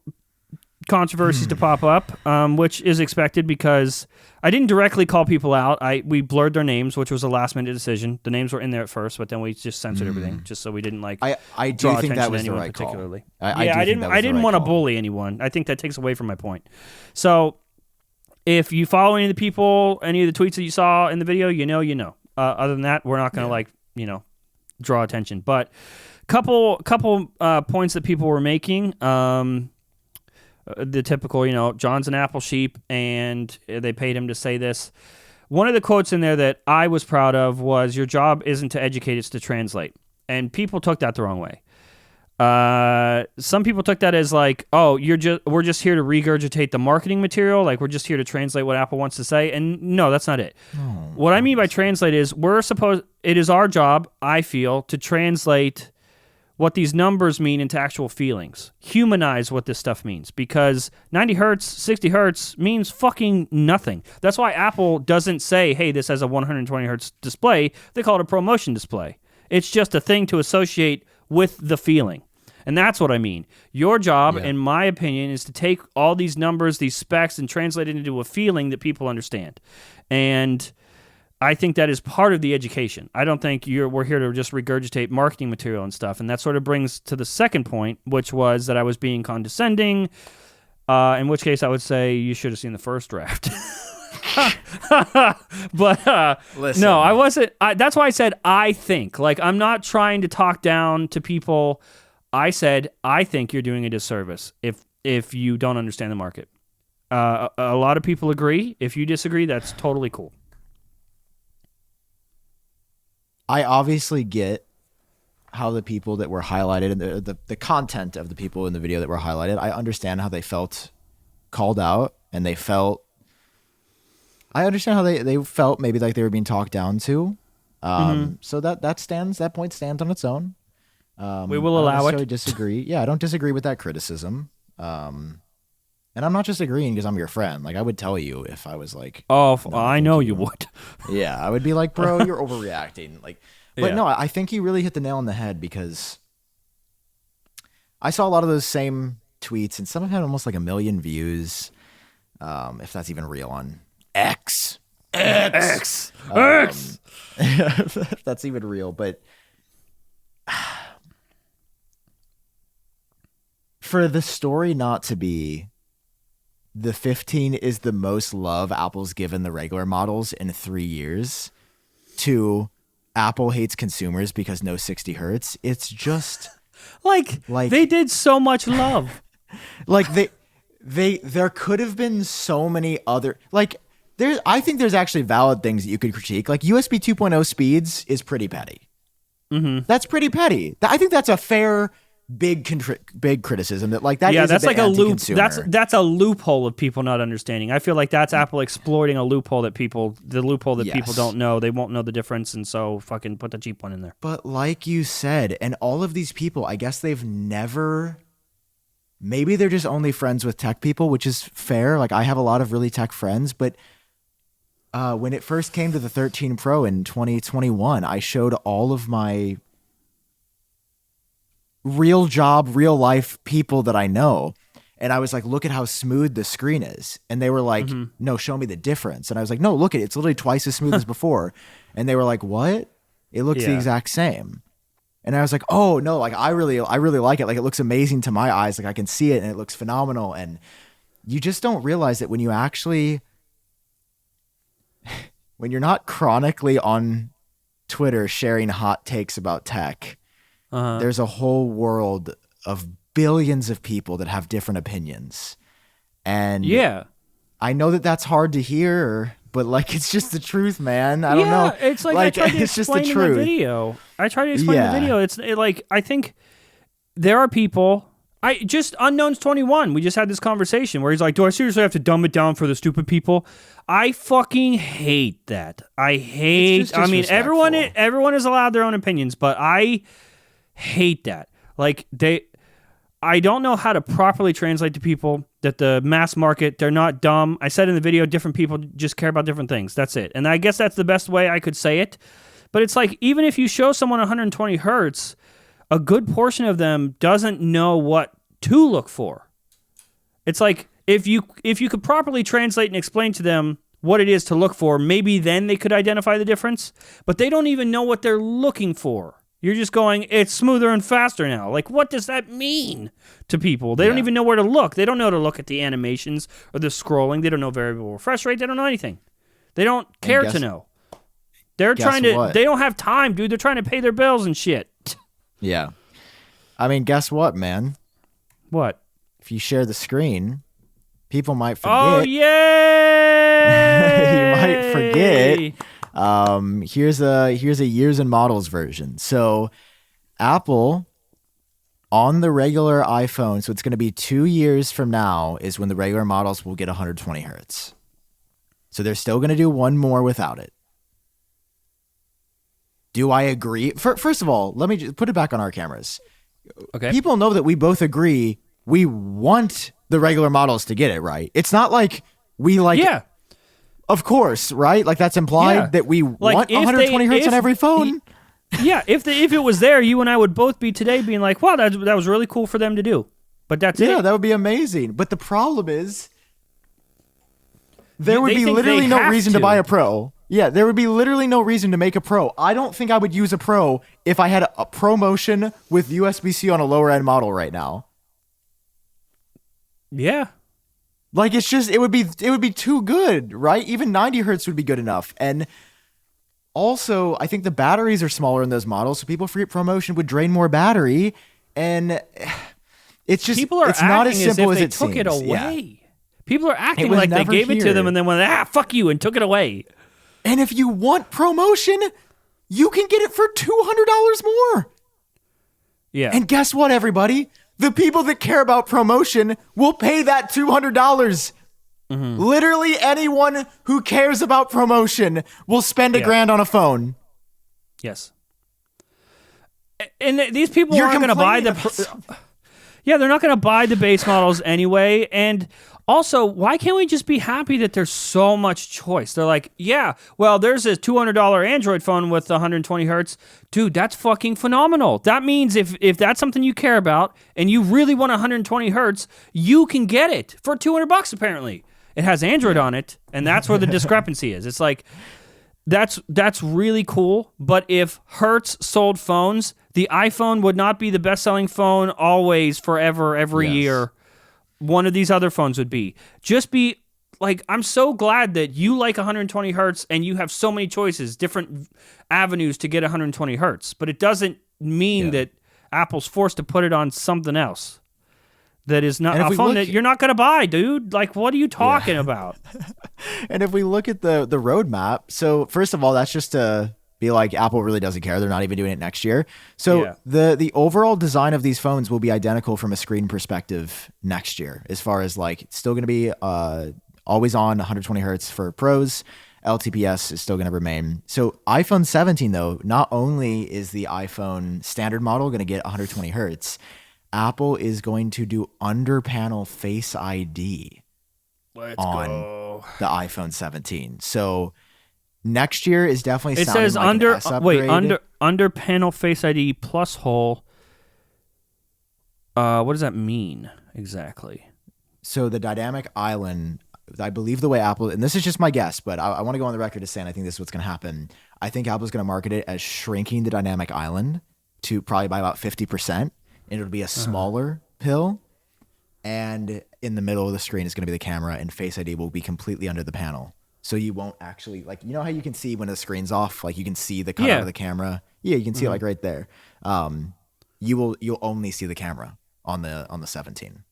controversies to pop up, which is expected because I didn't directly call people out. We blurred their names, which was a last minute decision. The names were in there at first, but then we just censored everything just so we didn't like. I do draw think attention that was to the anyone right particularly. call. I didn't want to bully anyone. I think that takes away from my point. So if you follow any of the people, any of the tweets that you saw in the video, you know. Other than that, we're not going to draw attention. But couple points that people were making. The typical, John's an Apple sheep, and they paid him to say this. One of the quotes in there that I was proud of was, "Your job isn't to educate, it's to translate." And people took that the wrong way. Some people took that as like, "Oh, we're just here to regurgitate the marketing material, like we're just here to translate what Apple wants to say." And no, that's not it. What I mean by translate is it is our job, I feel, to translate what these numbers mean into actual feelings. Humanize what this stuff means, because 90 hertz, 60 hertz means fucking nothing. That's why Apple doesn't say, hey, this has a 120 hertz display. They call it a ProMotion display. It's just a thing to associate with the feeling. And that's what I mean. Your job, in my opinion, is to take all these numbers, these specs, and translate it into a feeling that people understand. And I think that is part of the education. I don't think we're here to just regurgitate marketing material and stuff. And that sort of brings to the second point, which was that I was being condescending, in which case I would say you should have seen the first draft. But Listen. No, I wasn't. That's why I said I think. Like, I'm not trying to talk down to people. I said, I think you're doing a disservice if you don't understand the market. A lot of people agree. If you disagree, that's totally cool. I obviously get how the people that were highlighted and the content of the people in the video that were highlighted, I understand how they felt called out, and I understand how they felt maybe like they were being talked down to. So that point stands on its own. We will allow it. I disagree. Yeah, I don't disagree with that criticism. And I'm not just agreeing because I'm your friend. Like, I would tell you if I was like, oh, I know you would. Yeah, I would be like, bro, you're overreacting. Like, but Yeah. no, I think he really hit the nail on the head, because I saw a lot of those same tweets, and some of them had almost like 1 million views, if that's even real on X. X. If that's even real. But for the story not to be the 15 is the most love Apple's given the regular models in 3 years, to Apple hates consumers because no 60 hertz, it's just Like they did so much love. like there could have been so many other, like, I think there's actually valid things that you could critique. Like USB 2.0 speeds is pretty petty. That's pretty petty. I think that's a fair big criticism, that like that. Yeah, is that's a bit like a loop. anti-consumer. That's a loophole of people not understanding. I feel like that's Apple exploiting a loophole that people Yes. don't know. They won't know the difference, and so fucking put the cheap one in there. But like you said, and all of these people, I guess they've never. Maybe they're just only friends with tech people, which is fair. Like, I have a lot of really tech friends, but when it first came to the 13 Pro in 2021, I showed all of my real job, real life people that I know. And I was like, look at how smooth the screen is. And they were like, no, show me the difference. And I was like, no, look at it. It's literally twice as smooth as before. And they were like, what? It looks the Yeah. exact same. And I was like, oh no, like I really like it. Like, it looks amazing to my eyes. Like, I can see it and it looks phenomenal. And you just don't realize that when you actually, when you're not chronically on Twitter sharing hot takes about tech, there's a whole world of billions of people that have different opinions. And Yeah. I know that that's hard to hear, but like, it's just the truth, man. I don't know. It's like I tried to it's just explain the in the truth. video. I tried to explain in Yeah. the video. Like, I think there are people. Unknowns 21. We just had this conversation where he's like, "Do I seriously have to dumb it down for the stupid people?" I fucking hate that. I just mean, everyone disrespectful. is allowed their own opinions, but I hate that. Like, I don't know how to properly translate to people that the mass market, they're not dumb. I said in the video, different people just care about different things. That's it. And I guess that's the best way I could say it. But it's like, even if you show someone 120 hertz, a good portion of them doesn't know what to look for. It's like, if you could properly translate and explain to them what it is to look for, maybe then they could identify the difference. But they don't even know what they're looking for. You're just going, it's smoother and faster now. Like, what does that mean to people? They don't even know where to look. They don't know to look at the animations or the scrolling. They don't know variable refresh rate. They don't know anything. They don't care to know. They're trying to, what? they don't have time, dude. They're trying to pay their bills and shit. Yeah. I mean, guess what, man? What? If you share the screen, people might forget. Oh, yay! You might forget. Here's a years and models version. So Apple on the regular iPhone, so it's going to be 2 years from now is when the regular models will get 120 hertz. So they're still going to do one more without it. Do I agree? First of all, let me just put it back on our cameras. Okay. People know that we both agree we want the regular models to get it, right? It's not like we like, Yeah. of course, right? Like, that's implied Yeah. that we Like, want if 120 hertz on every phone. Yeah, if it was there, you and I would both be today being like, wow, that was really cool for them to do. But that's Yeah, it. that would be amazing. But the problem is there would They be think literally they no have reason to to. buy a Pro. Yeah, there would be literally no reason to make a Pro. I don't think I would use a Pro if I had a ProMotion with USB-C on a lower end model right now. Yeah. Like, it's just, it would be too good, right? Even 90 hertz would be good enough. And also, I think the batteries are smaller in those models, so people forget ProMotion would drain more battery. And it's just people are it's not as acting as simple if as they it took seems. it away. Yeah. People are acting was like they never gave it to here. them and then went, fuck you, and took it away. And if you want promotion, you can get it for $200 more. Yeah. And guess what, everybody? The people that care about promotion will pay that $200. Mm-hmm. Literally anyone who cares about promotion will spend $1,000 on a phone. Yes. And these people aren't going to buy yeah, they're not going to buy the base models anyway. And also, why can't we just be happy that there's so much choice? They're like, yeah, well, there's a $200 Android phone with 120 hertz. Dude, that's fucking phenomenal. That means if that's something you care about and you really want 120 hertz, you can get it for $200 apparently. It has Android on it, and that's where the discrepancy is. It's like, that's really cool, but if Hertz sold phones, the iPhone would not be the best-selling phone always, forever, every year. One of these other phones would be. Just be like, I'm so glad that you like 120 hertz and you have so many choices, different avenues to get 120 hertz, but it doesn't mean that Apple's forced to put it on something else that is not a phone that you're not going to buy, dude. Like, what are you talking about? And if we look at the roadmap, so first of all, that's just to be like, Apple really doesn't care. They're not even doing it next year. So the overall design of these phones will be identical from a screen perspective next year, as far as like, it's still going to be always on 120 hertz for pros. LTPS is still going to remain. So iPhone 17, though, not only is the iPhone standard model going to get 120 hertz, Apple is going to do under panel Face ID on the iPhone 17. So next year is definitely sounding says like an S upgrade. under panel Face ID plus hole. What does that mean exactly? So the dynamic island, I believe the way Apple, and this is just my guess, but I want to go on the record as saying I think this is what's going to happen. I think Apple's going to market it as shrinking the dynamic island to probably by about 50%. And it'll be a smaller pill, and in the middle of the screen is going to be the camera, and Face ID will be completely under the panel. So you won't actually, like, you know how you can see when the screen's off, like you can see the cutout of the camera? Yeah, you can see it like right there. You'll only see the camera on the 17.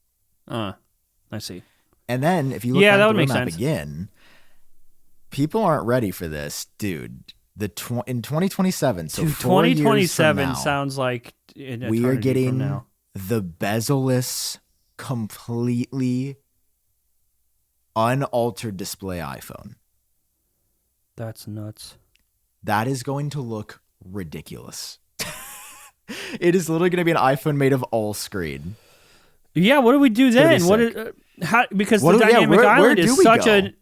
I see. And then if you look at the roadmap again, people aren't ready for this, dude. In 2027, so 4 years from 2027 now, sounds like we are getting the bezel-less, completely unaltered display iPhone. That's nuts. That is going to look ridiculous. It is literally going to be an iPhone made of all screen. Yeah, what do we do then? Because the dynamic island is such a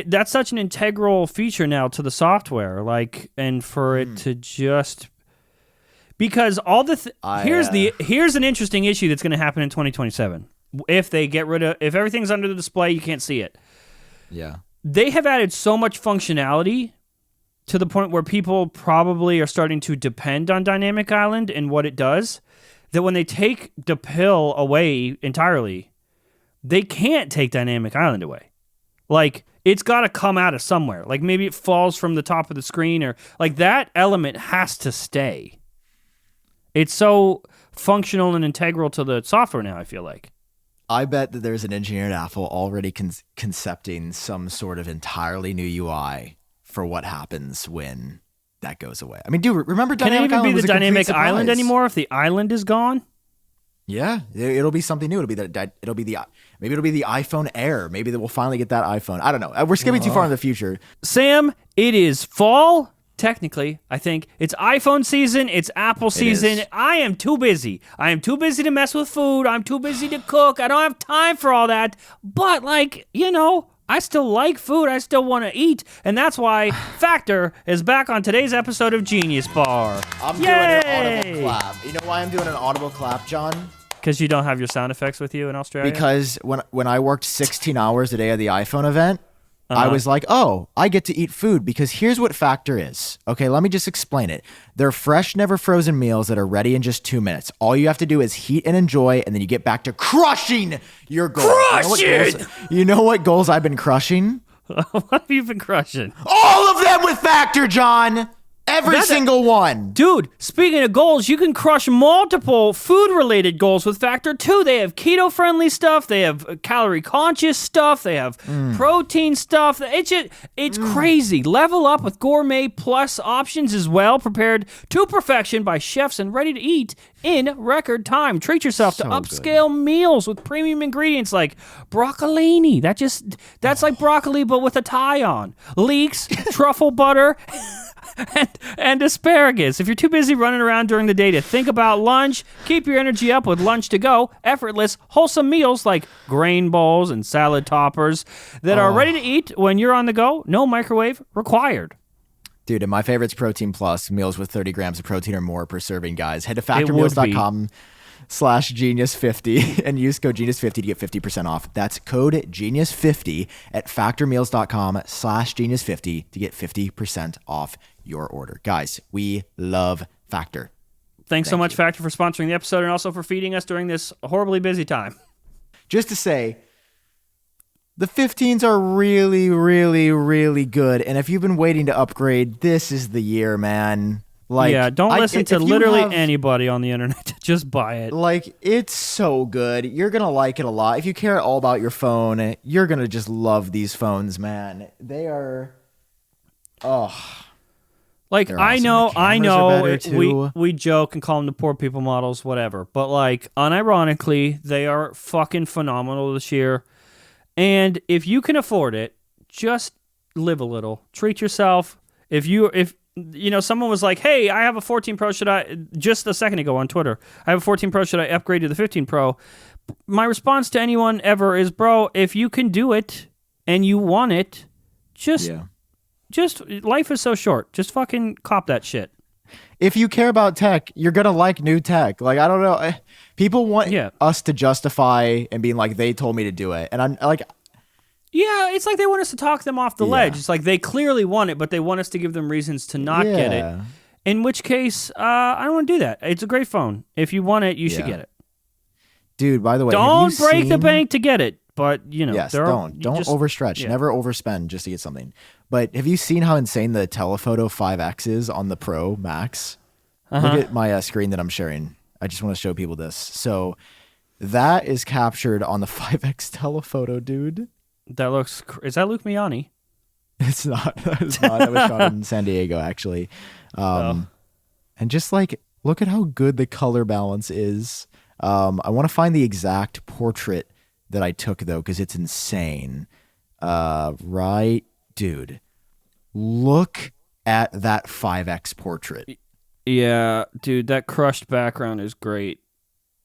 that's such an integral feature now to the software. Like, and for it to just because all the here's an interesting issue that's going to happen in 2027 if they get rid of if everything's under the display, you can't see it. Yeah, they have added so much functionality to the point where people probably are starting to depend on Dynamic Island and what it does, that when they take the pill away entirely, they can't take Dynamic Island away. Like, it's got to come out of somewhere. Like, maybe it falls from the top of the screen, or like that element has to stay. It's so functional and integral to the software now, I feel like. I bet that there's an engineer at Apple already concepting some sort of entirely new UI for what happens when that goes away. I mean, dude, remember Dynamic Island? Can it even be was the a complete Dynamic surprise. Island anymore if the island is gone? Yeah, it'll be something new. Maybe it'll be the iPhone Air. Maybe we'll finally get that iPhone. I don't know. We're skipping too far in the future. Sam, it is fall. Technically, I think it's iPhone season. It's Apple season. I am too busy. I am too busy to mess with food. I'm too busy to cook. I don't have time for all that. But, like, you know, I still like food. I still want to eat. And that's why Factor is back on today's episode of Genius Bar. I'm doing an audible clap. You know why I'm doing an audible clap, John? Because you don't have your sound effects with you in Australia? Because when I worked 16 hours a day at the iPhone event, I was like, oh, I get to eat food because here's what Factor is. Okay, let me just explain it. They're fresh, never frozen meals that are ready in just 2 minutes. All you have to do is heat and enjoy, and then you get back to crushing your goals. You know what goals I've been crushing? What have you been crushing? All of them with Factor, John! Every single one. Dude, speaking of goals, you can crush multiple food-related goals with Factor 2. They have keto-friendly stuff. They have calorie-conscious stuff. They have protein stuff. It's crazy. Level up with gourmet plus options as well, prepared to perfection by chefs and ready to eat in record time. Treat yourself to upscale meals with premium ingredients like broccolini. That's like broccoli but with a tie on. Leeks, truffle butter, and asparagus. If you're too busy running around during the day to think about lunch, keep your energy up with Lunch to Go, effortless, wholesome meals like grain bowls and salad toppers that are ready to eat when you're on the go. No microwave required. Dude, and my favorite's Protein Plus, meals with 30 grams of protein or more per serving, guys. Head to factormeals.com/genius50 and use code genius50 to get 50% off. That's code genius50 at factormeals.com/genius50 to get 50% off your order. Guys, we love Factor. Thanks so much, Factor, for sponsoring the episode and also for feeding us during this horribly busy time. Just to say, the 15s are really, really, really good. And if you've been waiting to upgrade, this is the year, man. Like, yeah, don't listen to literally anybody on the internet. Just buy it. Like, it's so good. You're going to like it a lot. If you care all about your phone, you're going to just love these phones, man. They are... Like, they're I awesome. know, The cameras are better, we joke and call them the poor people models, whatever. But, like, unironically, they are fucking phenomenal this year. And if you can afford it, just live a little. Treat yourself. If someone was like, hey, I have a 14 Pro, should I, just a second ago on Twitter, I have a 14 Pro, should I upgrade to the 15 Pro? My response to anyone ever is, bro, if you can do it and you want it, just life is so short. Just fucking cop that shit. If you care about tech, you're going to like new tech. Like, I don't know. People want us to justify and being like, they told me to do it. And I'm like... Yeah, it's like they want us to talk them off the ledge. It's like they clearly want it, but they want us to give them reasons to not get it. In which case, I don't want to do that. It's a great phone. If you want it, you should get it. Dude, by the way, don't break the bank to get it. But, don't overstretch. Yeah. Never overspend just to get something. But have you seen how insane the telephoto 5X is on the Pro Max? Look at my screen that I'm sharing. I just want to show people this. So that is captured on the 5X telephoto, dude. That looks... Is that Luke Miani? It's not. It's not. That was shot in San Diego, actually. And just like, look at how good the color balance is. I want to find the exact portrait that I took, though, because it's insane. Right? Dude, look at that 5X portrait. Yeah, dude, that crushed background is great.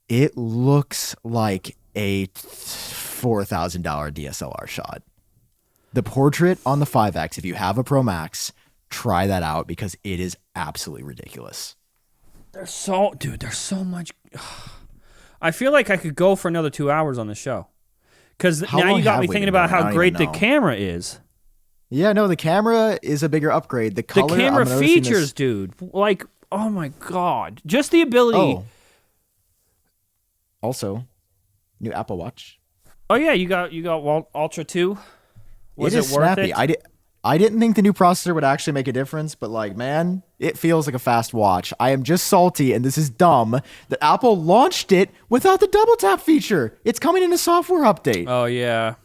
It looks like a $4,000 DSLR shot. The portrait on the 5X, if you have a Pro Max, try that out because it is absolutely ridiculous. There's so much. I feel like I could go for another 2 hours on the show. Because now you got me thinking about how great the camera is. Yeah, no, the camera is a bigger upgrade. The color, camera features, dude. Like, oh my God. Just the ability. Oh. Also, new Apple Watch. Oh yeah, you got Ultra 2. Was it is worth snappy. it? I didn't think the new processor would actually make a difference, but like, man, it feels like a fast watch. I am just salty, and this is dumb, that Apple launched it without the double tap feature. It's coming in a software update. Oh yeah.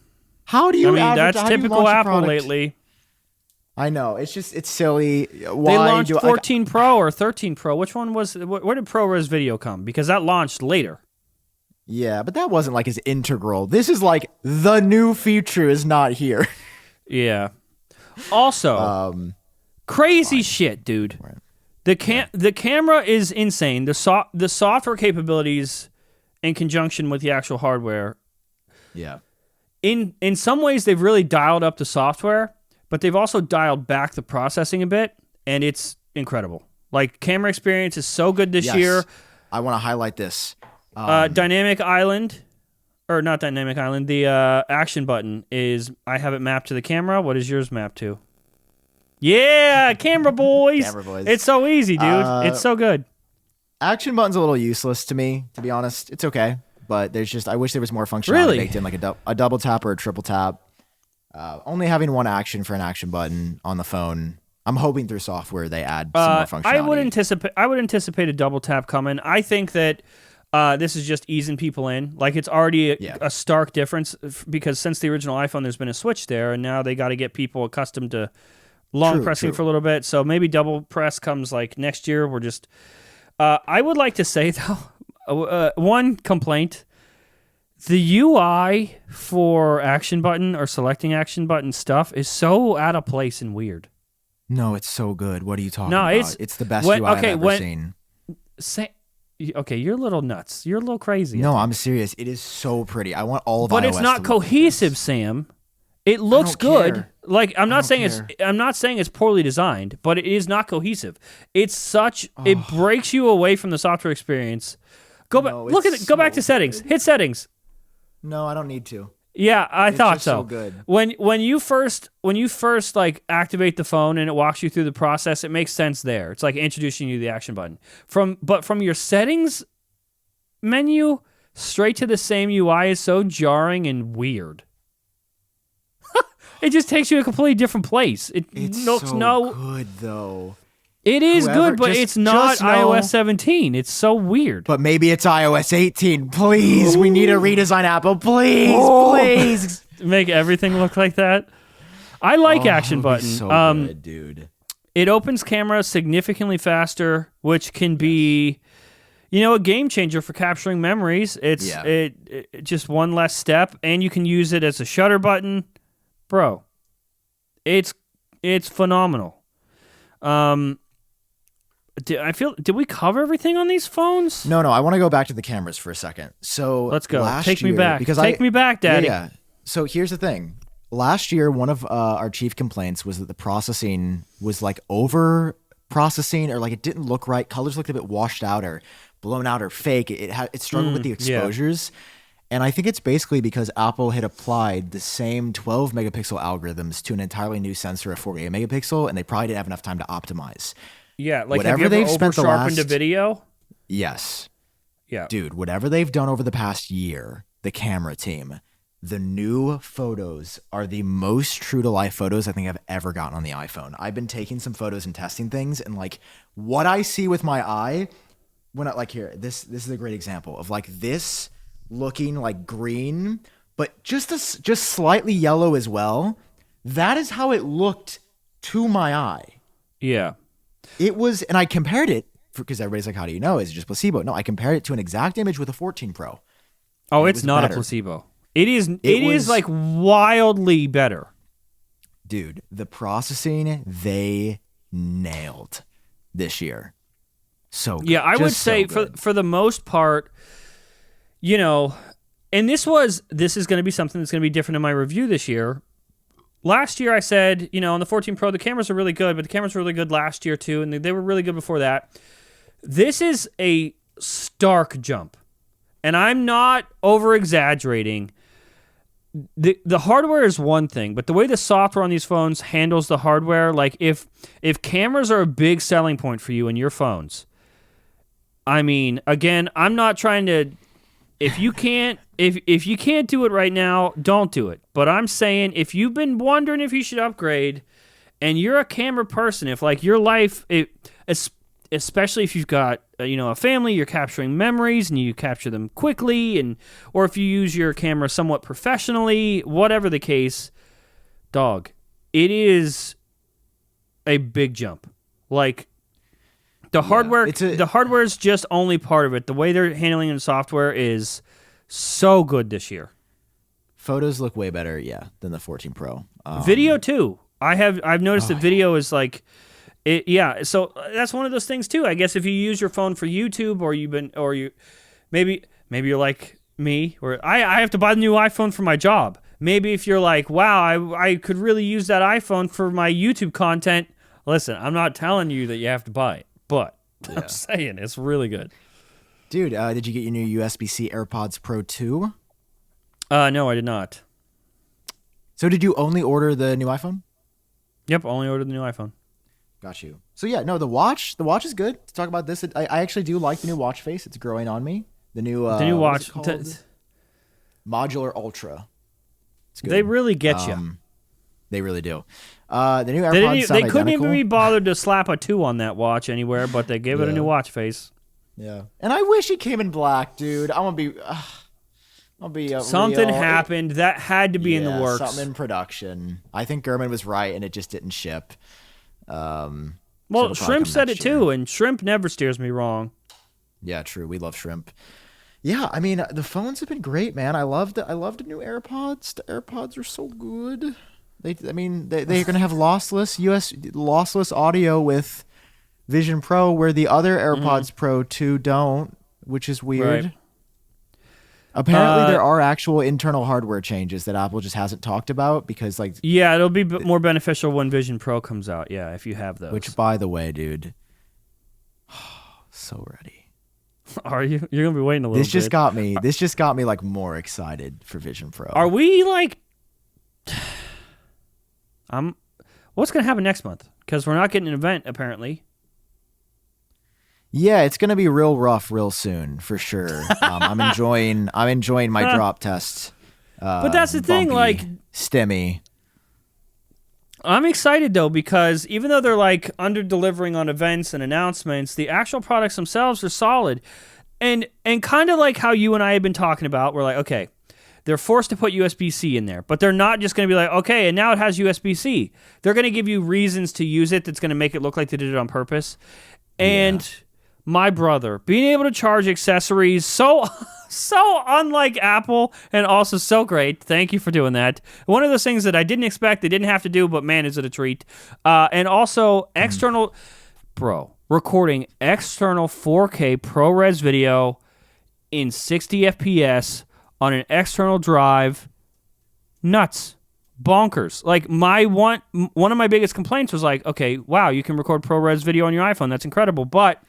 How do you? That's typical Apple lately. I know. It's silly. Why they launched 14 Pro or 13 Pro. Which one was? Where did ProRes Video come? Because that launched later. Yeah, but that wasn't like as integral. This is like the new feature is not here. Yeah. Also, crazy shit, dude. Right. The camera is insane. The software capabilities in conjunction with the actual hardware. Yeah. In some ways, they've really dialed up the software, but they've also dialed back the processing a bit, and it's incredible. Like, camera experience is so good this year. I want to highlight this. Dynamic Island, or not Dynamic Island, the action button is, I have it mapped to the camera. What is yours mapped to? Yeah, camera boys. Camera boys. It's so easy, dude. It's so good. Action button's a little useless to me, to be honest. It's okay, but I wish there was more functionality baked in, like a double tap or a triple tap. Only having one action for an action button on the phone, I'm hoping through software they add some more functionality. I would anticipate a double tap coming. I think that this is just easing people in. Like it's already a stark difference because since the original iPhone, there's been a switch there, and now they got to get people accustomed to long pressing for a little bit. So maybe double press comes like next year. We're just. I would like to say though, one complaint. The UI for action button or selecting action button stuff is so out of place and weird. No, it's so good. What are you talking about? It's the best UI I've ever seen. Okay, you're a little nuts. You're a little crazy. No, I'm serious. It is so pretty. I want all of iOS. But it's not cohesive, Sam. It looks good. Care. Like I'm not saying it's poorly designed, but it is not cohesive. It's such it breaks you away from the software experience. Go back. Look at it. Go back to settings. Hit settings. No, I don't need to. Yeah, I thought just so. So good. When you first like activate the phone and it walks you through the process, it makes sense there. It's like introducing you to the action button. But from your settings menu straight to the same UI is so jarring and weird. It just takes you to a completely different place. It's so good though. It is good, but it's not iOS 17. It's so weird. But maybe it's iOS 18. Please, we need a redesign, Apple. Please, please. Make everything look like that. I like action button. So good, dude. It opens camera significantly faster, which can be, a game changer for capturing memories. It's it just one less step, and you can use it as a shutter button. Bro, it's phenomenal. Did we cover everything on these phones? No, I want to go back to the cameras for a second. So let's go. Take me back. Take me back, Daddy. Yeah. So here's the thing. Last year, one of our chief complaints was that the processing was like over processing, or like it didn't look right. Colors looked a bit washed out or blown out or fake. It struggled with the exposures. Yeah. And I think it's basically because Apple had applied the same 12 megapixel algorithms to an entirely new sensor of 48 megapixel, and they probably didn't have enough time to optimize. Yeah, like whatever have you ever over-sharpened a video? Yes. Yeah. Dude, whatever they've done over the past year, the camera team, the new photos are the most true-to-life photos I think I've ever gotten on the iPhone. I've been taking some photos and testing things, and like what I see with my eye, when I like here, this is a great example of like this looking like green, but just slightly yellow as well. That is how it looked to my eye. Yeah. It was, and I compared it, because everybody's like, how do you know? Is it just placebo? No, I compared it to an exact image with a 14 Pro. Oh, it's not better. A placebo. It is like wildly better. Dude, the processing, they nailed this year. So good. Yeah, I would say for the most part, and this is going to be something that's going to be different in my review this year. Last year I said, on the 14 Pro, the cameras are really good, but the cameras were really good last year too, and they were really good before that. This is a stark jump, and I'm not over-exaggerating. The hardware is one thing, but the way the software on these phones handles the hardware, like if cameras are a big selling point for you in your phones, I mean, again, I'm not trying to... If you can't do it right now, don't do it. But I'm saying if you've been wondering if you should upgrade, and you're a camera person, if like your life, especially if you've got a family, you're capturing memories and you capture them quickly, or if you use your camera somewhat professionally, whatever the case, dog, it is a big jump. Like. The hardware is just only part of it. The way they're handling the software is so good this year. Photos look way better, than the 14 Pro. Video too. I've noticed that video is like, So that's one of those things too. I guess if you use your phone for YouTube, maybe you're like me, or I have to buy the new iPhone for my job. Maybe if you're like, wow, I could really use that iPhone for my YouTube content. Listen, I'm not telling you that you have to buy it. But I'm saying it's really good. Dude, did you get your new USB-C AirPods Pro 2? No, I did not. So did you only order the new iPhone? Yep, only ordered the new iPhone. Got you. So the watch is good. Let's talk about this. I actually do like the new watch face. It's growing on me. The new watch. Modular Ultra. It's good. They really get you. They really do. The new They, AirPods sound they couldn't even identical. be bothered to slap a 2 on that watch anywhere, but they gave it a new watch face. Yeah, and I wish it came in black, dude. I'm gonna be Something real. happened that had to be in the works. Something in production. I think Gurman was right, and it just didn't ship. Well, so Shrimp said it too, and Shrimp never steers me wrong. Yeah, true. We love Shrimp. Yeah, I mean the phones have been great, man. I loved the new AirPods. The AirPods are so good. They're gonna have lossless audio with Vision Pro, where the other AirPods Pro 2 don't, which is weird. Right. Apparently, there are actual internal hardware changes that Apple just hasn't talked about because, like, yeah, it'll be more beneficial when Vision Pro comes out. Yeah, if you have those. Which, by the way, dude, so ready. Are you? You're gonna be waiting a little bit. This just got me like more excited for Vision Pro. Are we like? What's gonna happen next month? Because we're not getting an event apparently. Yeah, it's gonna be real rough real soon for sure. I'm enjoying my drop tests. But that's the thing, like STEMI. I'm excited though because even though they're like under delivering on events and announcements, the actual products themselves are solid, and kind of like how you and I have been talking about. We're like, okay, they're forced to put USB-C in there, but they're not just going to be like, okay, and now it has USB-C. They're going to give you reasons to use it that's going to make it look like they did it on purpose, and. My brother, being able to charge accessories so unlike Apple and also so great. Thank you for doing that. One of those things that I didn't expect, they didn't have to do, but man, is it a treat. And also external, recording external 4K ProRes video in 60 FPS on an external drive. Nuts. Bonkers. Like one of my biggest complaints was like, okay, wow, you can record ProRes video on your iPhone. That's incredible. But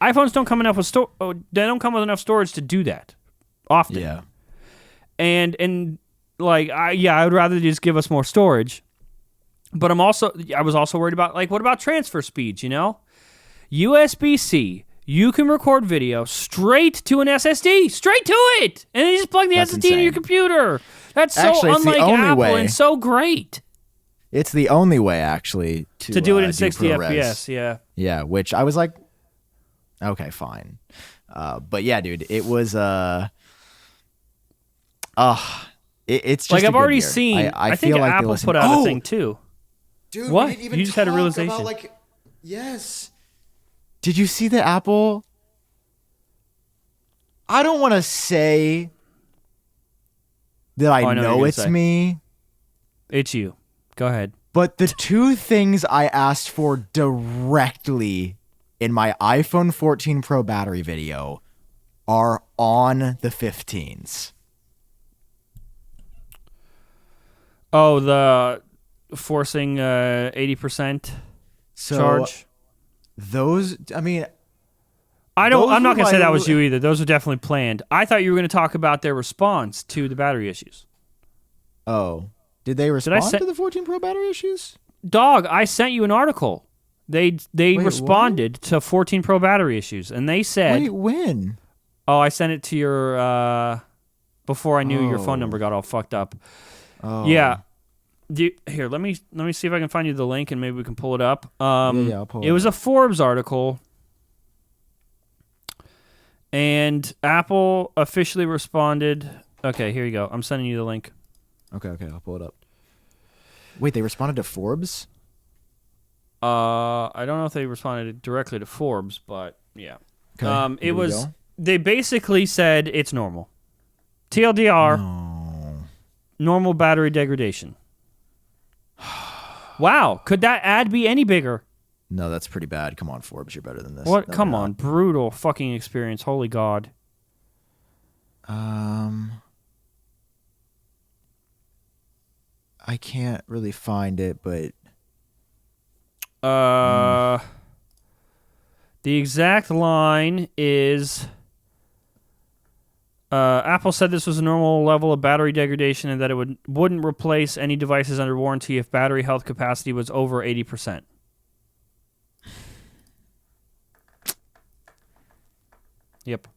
iPhones don't come they don't come with enough storage to do that often. Yeah. And like I would rather just give us more storage. But I was also worried about like what about transfer speeds, you know? USB-C, you can record video straight to an SSD, straight to it. And then you just plug the SSD into your computer. That's so actually, unlike Apple and so great. It's the only way actually to do it in 60 ProRes. FPS, yeah. Yeah, which I was like, okay, fine. But yeah, dude, it was it's just like I've a good already year. seen. I feel think like Apple put out a thing too. Dude, what? We didn't even You just had a talk realization. about, like, yes. Did you see the Apple? I don't want to say that I know it's me. It's you. Go ahead. But the two things I asked for directly in my iPhone 14 Pro battery video are on the 15s. Oh, the forcing 80% charge. Those, I mean, I'm not going to say that was you either. Those are definitely planned. I thought you were going to talk about their response to the battery issues. Oh, did they respond to the 14 Pro battery issues? Dog, I sent you an article. They Wait, responded to 14 Pro battery issues, and they said, "Wait, when?" Oh, I sent it to your before I knew your phone number got all fucked up. Oh. Yeah. Here, let me see if I can find you the link, and maybe we can pull it up. Yeah, I'll pull it It was up. a Forbes article, and Apple officially responded. Okay, here you go. I'm sending you the link. Okay, I'll pull it up. Wait, they responded to Forbes? I don't know if they responded directly to Forbes, but yeah. Okay, it was. They basically said it's normal. TLDR. Normal battery degradation. Wow, could that ad be any bigger? No, that's pretty bad. Come on, Forbes, you're better than this. What? No, Come they're on, not. brutal fucking experience. Holy God. I can't really find it, but the exact line is Apple said this was a normal level of battery degradation and that it wouldn't replace any devices under warranty if battery health capacity was over 80%. Yep.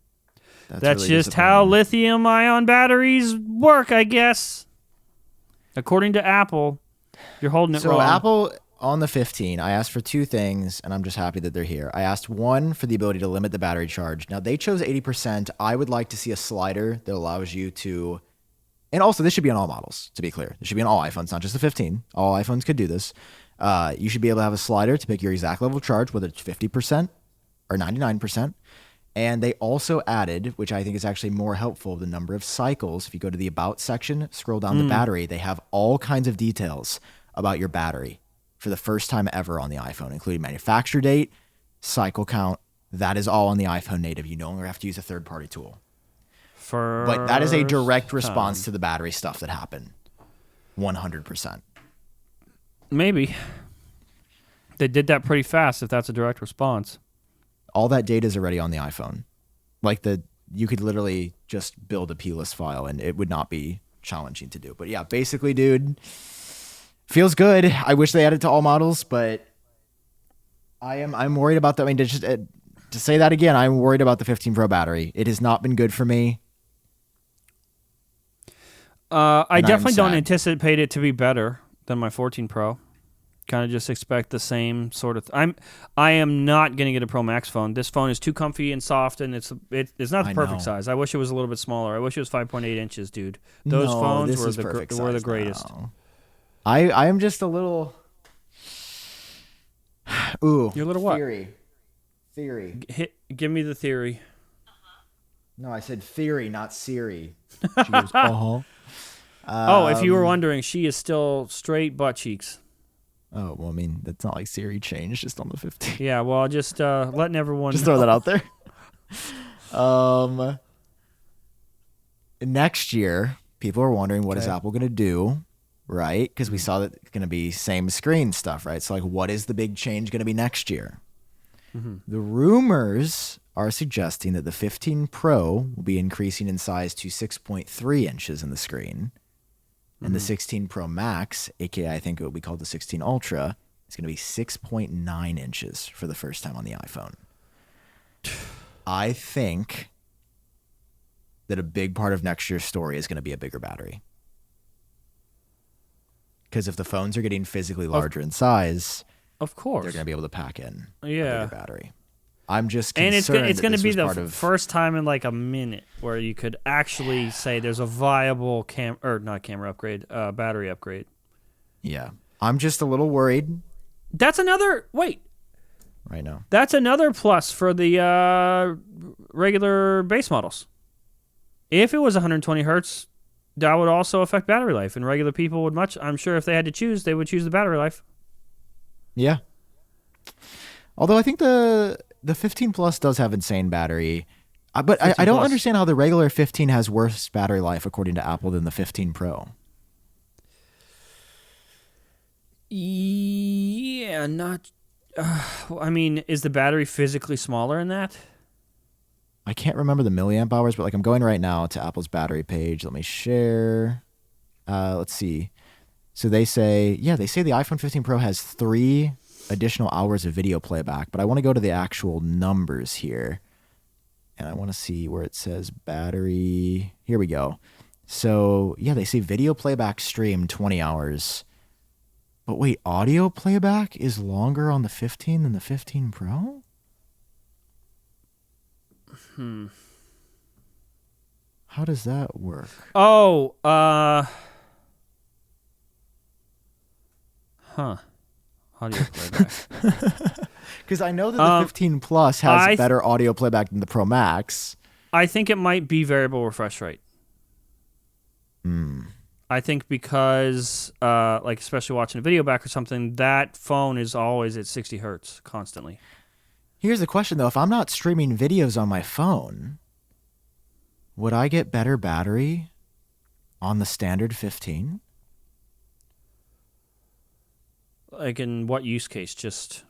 That's really just how lithium-ion batteries work, I guess. According to Apple. You're holding it So wrong. Apple on the 15, I asked for two things, and I'm just happy that they're here. I asked one for the ability to limit the battery charge. Now they chose 80%. I would like to see a slider that allows you to, and also this should be on all models, to be clear. This should be on all iPhones, not just the 15. All iPhones could do this. You should be able to have a slider to pick your exact level of charge, whether it's 50% or 99%. And they also added, which I think is actually more helpful, the number of cycles. If you go to the About section, scroll down to battery, they have all kinds of details about your battery for the first time ever on the iPhone, including manufacture date, cycle count. That is all on the iPhone native. You no longer have to use a third-party tool. But that is a direct response to the battery stuff that happened. 100%. Maybe. They did that pretty fast if that's a direct response. All that data is already on the iPhone. You could literally just build a plist file and it would not be challenging to do. But yeah, basically, dude, feels good. I wish they added to all models, but I'm worried about that. I mean, to say that again, I'm worried about the 15 Pro battery. It has not been good for me. I definitely don't anticipate it to be better than my 14 Pro. Kind of just expect the same sort of. I am not going to get a Pro Max phone. This phone is too comfy and soft, and it's not the perfect size. I wish it was a little bit smaller. I wish it was 5.8 inches, dude. Those phones were the greatest. Now. I am just a little. Ooh, you're a little what? Theory. Give me the theory. No, I said theory, not Siri. She goes, oh, if you were wondering, she is still straight butt cheeks. Oh, well, I mean, that's not like Siri changed just on the 15. Yeah, well, just letting everyone just throw that out there. Next year, people are wondering what is Apple going to do, right? Because we saw that it's going to be same screen stuff, right? So, like, what is the big change going to be next year? Mm-hmm. The rumors are suggesting that the 15 Pro will be increasing in size to 6.3 inches in the screen. And the 16 Pro Max, aka I think it will be called the 16 Ultra, is going to be 6.9 inches for the first time on the iPhone. I think that a big part of next year's story is going to be a bigger battery. Because if the phones are getting physically larger in size, of course, they're going to be able to pack in a bigger battery. I'm just and concerned it's going to be the first time in like a minute where you could actually say there's a viable battery upgrade. Yeah, I'm just a little worried. That's another right now. That's another plus for the regular base models. If it was 120 hertz, that would also affect battery life, and regular people would I'm sure if they had to choose, they would choose the battery life. Yeah. Although I think the 15 Plus does have insane battery. But I don't understand how the regular 15 has worse battery life, according to Apple, than the 15 Pro. Yeah, not... I mean, is the battery physically smaller in that? I can't remember the milliamp hours, but I'm going right now to Apple's battery page. Let me share. Let's see. So they say the iPhone 15 Pro has 3 additional hours of video playback, but I want to go to the actual numbers here, and I want to see where it says battery. Here we go. So they say video playback stream 20 hours, but wait, audio playback is longer on the 15 than the 15 Pro? How does that work? Oh, audio playback. Because I know that the 15 Plus has better audio playback than the Pro Max. I think it might be variable refresh rate. I think because, especially watching a video back or something, that phone is always at 60 hertz constantly. Here's the question, though. If I'm not streaming videos on my phone, would I get better battery on the standard 15? Like in what use case? Just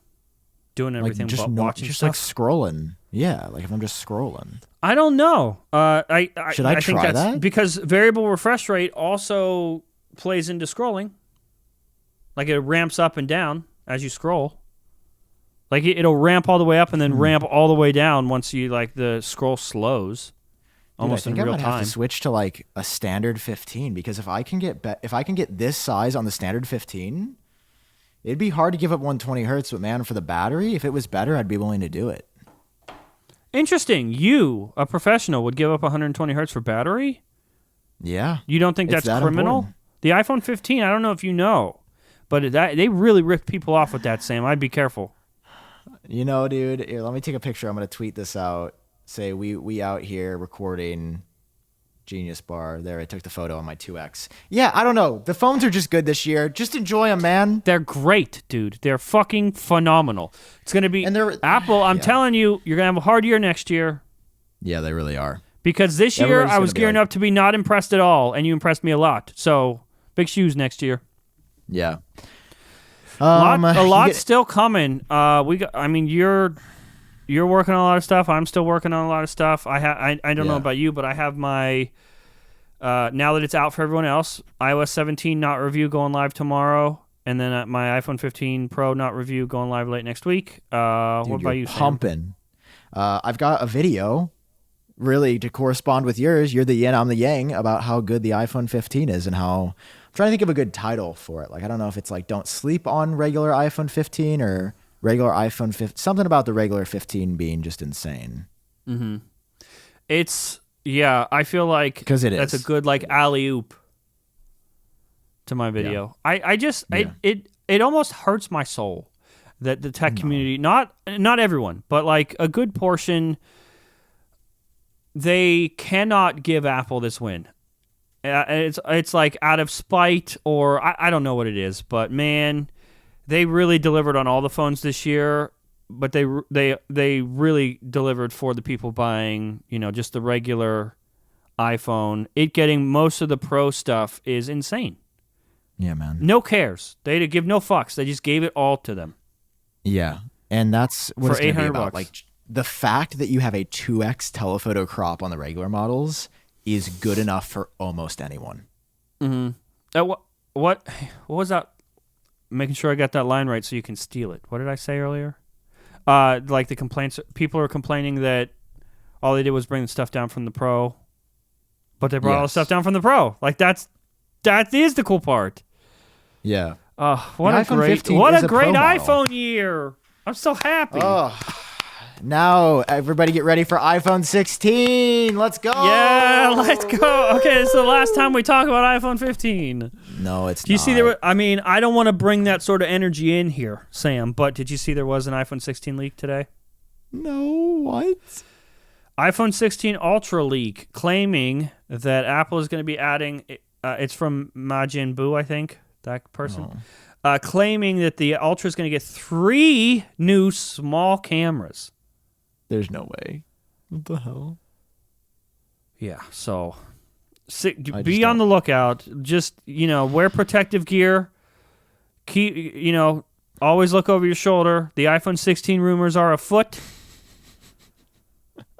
doing everything but watching just stuff? like scrolling. Yeah, like if I'm just scrolling. I don't know. Should I think try that's that? Because variable refresh rate also plays into scrolling. Like it ramps up and down as you scroll. Like it'll ramp all the way up and then ramp all the way down once you the scroll slows almost in I real might have time. to switch to like a standard 15 because if I can get this size on the standard 15, it'd be hard to give up 120 hertz. But man, for the battery, if it was better, I'd be willing to do it. Interesting. You, a professional, would give up 120 hertz for battery? Yeah. You don't think It's that's that criminal? important. The iPhone 15, I don't know if you know, but they really rip people off with that, Sam. I'd be careful. You know, dude, here, let me take a picture. I'm going to tweet this out. Say we out here recording Genius Bar. There, I took the photo on my 2X. Yeah, I don't know. The phones are just good this year. Just enjoy them, man. They're great, dude. They're fucking phenomenal. It's going to be Apple. I'm telling you, you're going to have a hard year next year. Yeah, they really are. Because this year Everybody's I was gonna be gearing like- up to be not impressed at all, and you impressed me a lot. So big shoes next year. Yeah. A lot you get- still coming. You're working on a lot of stuff. I'm still working on a lot of stuff. I don't know Yeah. about you, but I have my now that it's out for everyone else, iOS 17 not review going live tomorrow, and then my iPhone 15 Pro not review going live late next week. Dude, What about you're you, Sam? pumping. I've got a video, really to correspond with yours. You're the yin, I'm the yang about how good the iPhone 15 is and how. I'm trying to think of a good title for it. Like I don't know if it's like "Don't sleep on regular iPhone 15" or regular iPhone 15. Something about the regular 15 being just insane. I feel like 'Cause it that's is. a good like alley oop to my video. It almost hurts my soul that the tech community, not everyone, but like a good portion, they cannot give Apple this win. It's like out of spite or I don't know what it is, but man, they really delivered on all the phones this year. But they really delivered for the people buying, just the regular iPhone. It getting most of the Pro stuff is insane. Yeah, man. No cares. They give no fucks. They just gave it all to them. Yeah, and that's what For it's going to be $800. about. Like the fact that you have a 2x telephoto crop on the regular models is good enough for almost anyone. What was that? Making sure I got that line right so you can steal it. What did I say earlier? Like the complaints, people are complaining that all they did was bring the stuff down from the Pro, but they brought all the stuff down from the Pro. Like that is the cool part. Yeah. What The a iPhone great 15 is a Pro model. iPhone year! I'm so happy. Now everybody get ready for iPhone 16. Let's go. Yeah, let's go. Okay, this is the last time we talk about iPhone 15. No, it's Do you not. see I don't want to bring that sort of energy in here, Sam, but did you see there was an iPhone 16 leak today? No, what? iPhone 16 Ultra leak claiming that Apple is going to be adding, it's from Majin Buu, I think, that person, claiming that the Ultra is going to get 3 new small cameras. There's no way. What the hell? Yeah, so just be on the lookout. Just, wear protective gear. Keep, always look over your shoulder. The iPhone 16 rumors are afoot.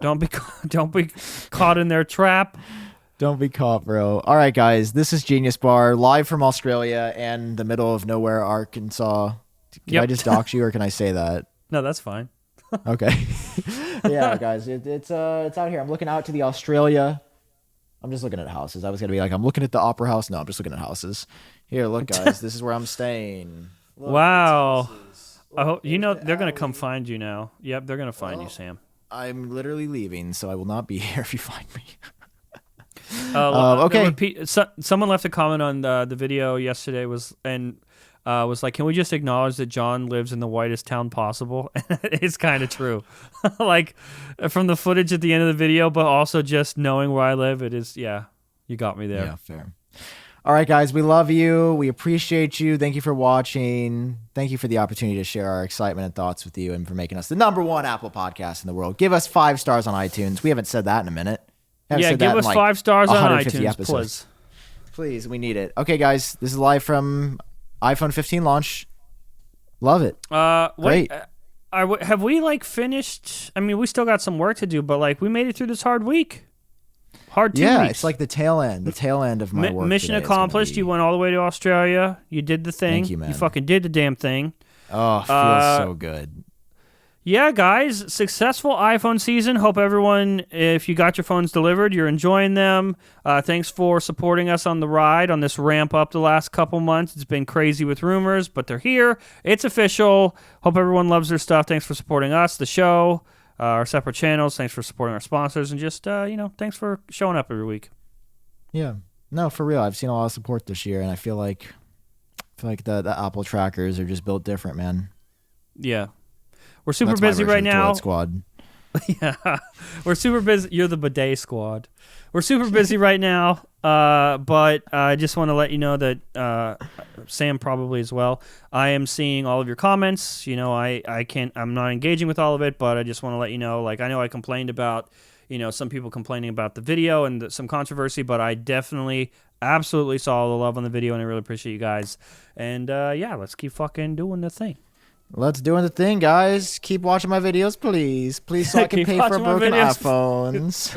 Don't be caught in their trap. Don't be caught, bro. All right, guys. This is Genius Bar, live from Australia and the middle of nowhere, Arkansas. Can I just dox you, or can I say that? No, that's fine. Okay. Yeah, guys. It's out here. I'm looking out to the Australia. I'm just looking at houses. I was gonna be like, I'm looking at the Opera House. No, I'm just looking at houses. Here, look, guys. This is where I'm staying. Look, Wow. it's I hope they're gonna alley. come find you now. Yep, they're gonna find you, Sam. I'm literally leaving, so I will not be here if you find me. Okay. Someone left a comment on the video yesterday was like, can we just acknowledge that John lives in the whitest town possible? It's kind of true. Like from the footage at the end of the video, but also just knowing where I live, it is, yeah, you got me there. Yeah, fair. All right, guys, we love you. We appreciate you. Thank you for watching. Thank you for the opportunity to share our excitement and thoughts with you and for making us the #1 Apple podcast in the world. Give us 5 stars on iTunes. We haven't said that in a minute. Yeah, give us 5 stars on iTunes, please. Please, we need it. Okay, guys, this is live from iPhone 15 launch. Love it. Wait, Great. have we finished? I mean, we still got some work to do, but we made it through this hard week. Hard 2 weeks. It's like the tail end of my work. Mission today is accomplished. gonna be- You went all the way to Australia. You did the thing. Thank you, man. You fucking did the damn thing. Oh, feels so good. Yeah, guys, successful iPhone season. Hope everyone, if you got your phones delivered, you're enjoying them. Thanks for supporting us on the ride, on this ramp up the last couple months. It's been crazy with rumors, but they're here. It's official. Hope everyone loves their stuff. Thanks for supporting us, the show, our separate channels. Thanks for supporting our sponsors, and just, thanks for showing up every week. Yeah. No, for real. I've seen a lot of support this year, and I feel like the Apple trackers are just built different, man. Yeah. We're super That's my busy version right of now. Toilet Squad. Yeah, we're super busy. You're the bidet squad. We're super busy right now, but I just want to let you know that Sam probably as well. I am seeing all of your comments. I'm not engaging with all of it, but I just want to let you know. Like, I know I complained about, some people complaining about the video and some controversy, but I definitely, absolutely saw all the love on the video, and I really appreciate you guys. And let's keep fucking doing the thing. Let's do the thing, guys. Keep watching my videos, please. Please, so I can pay for broken iPhones.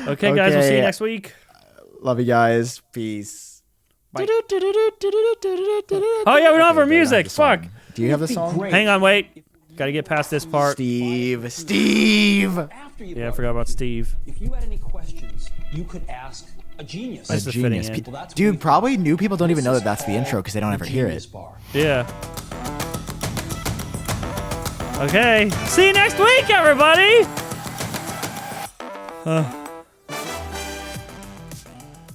Okay, guys. We'll see you next week. Love you guys. Peace. Bye. Oh, yeah, we don't have our music. Fuck. Do you have the song? Hang on, wait. Got to get past this part. Steve. Yeah, I forgot about Steve. If you had any questions, you could ask a genius. This is genius. fitting in. Dude, probably new people don't even know that that's the intro because they don't ever hear it. Yeah. Okay. See you next week, everybody.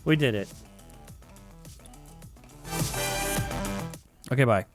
We did it. Okay, bye.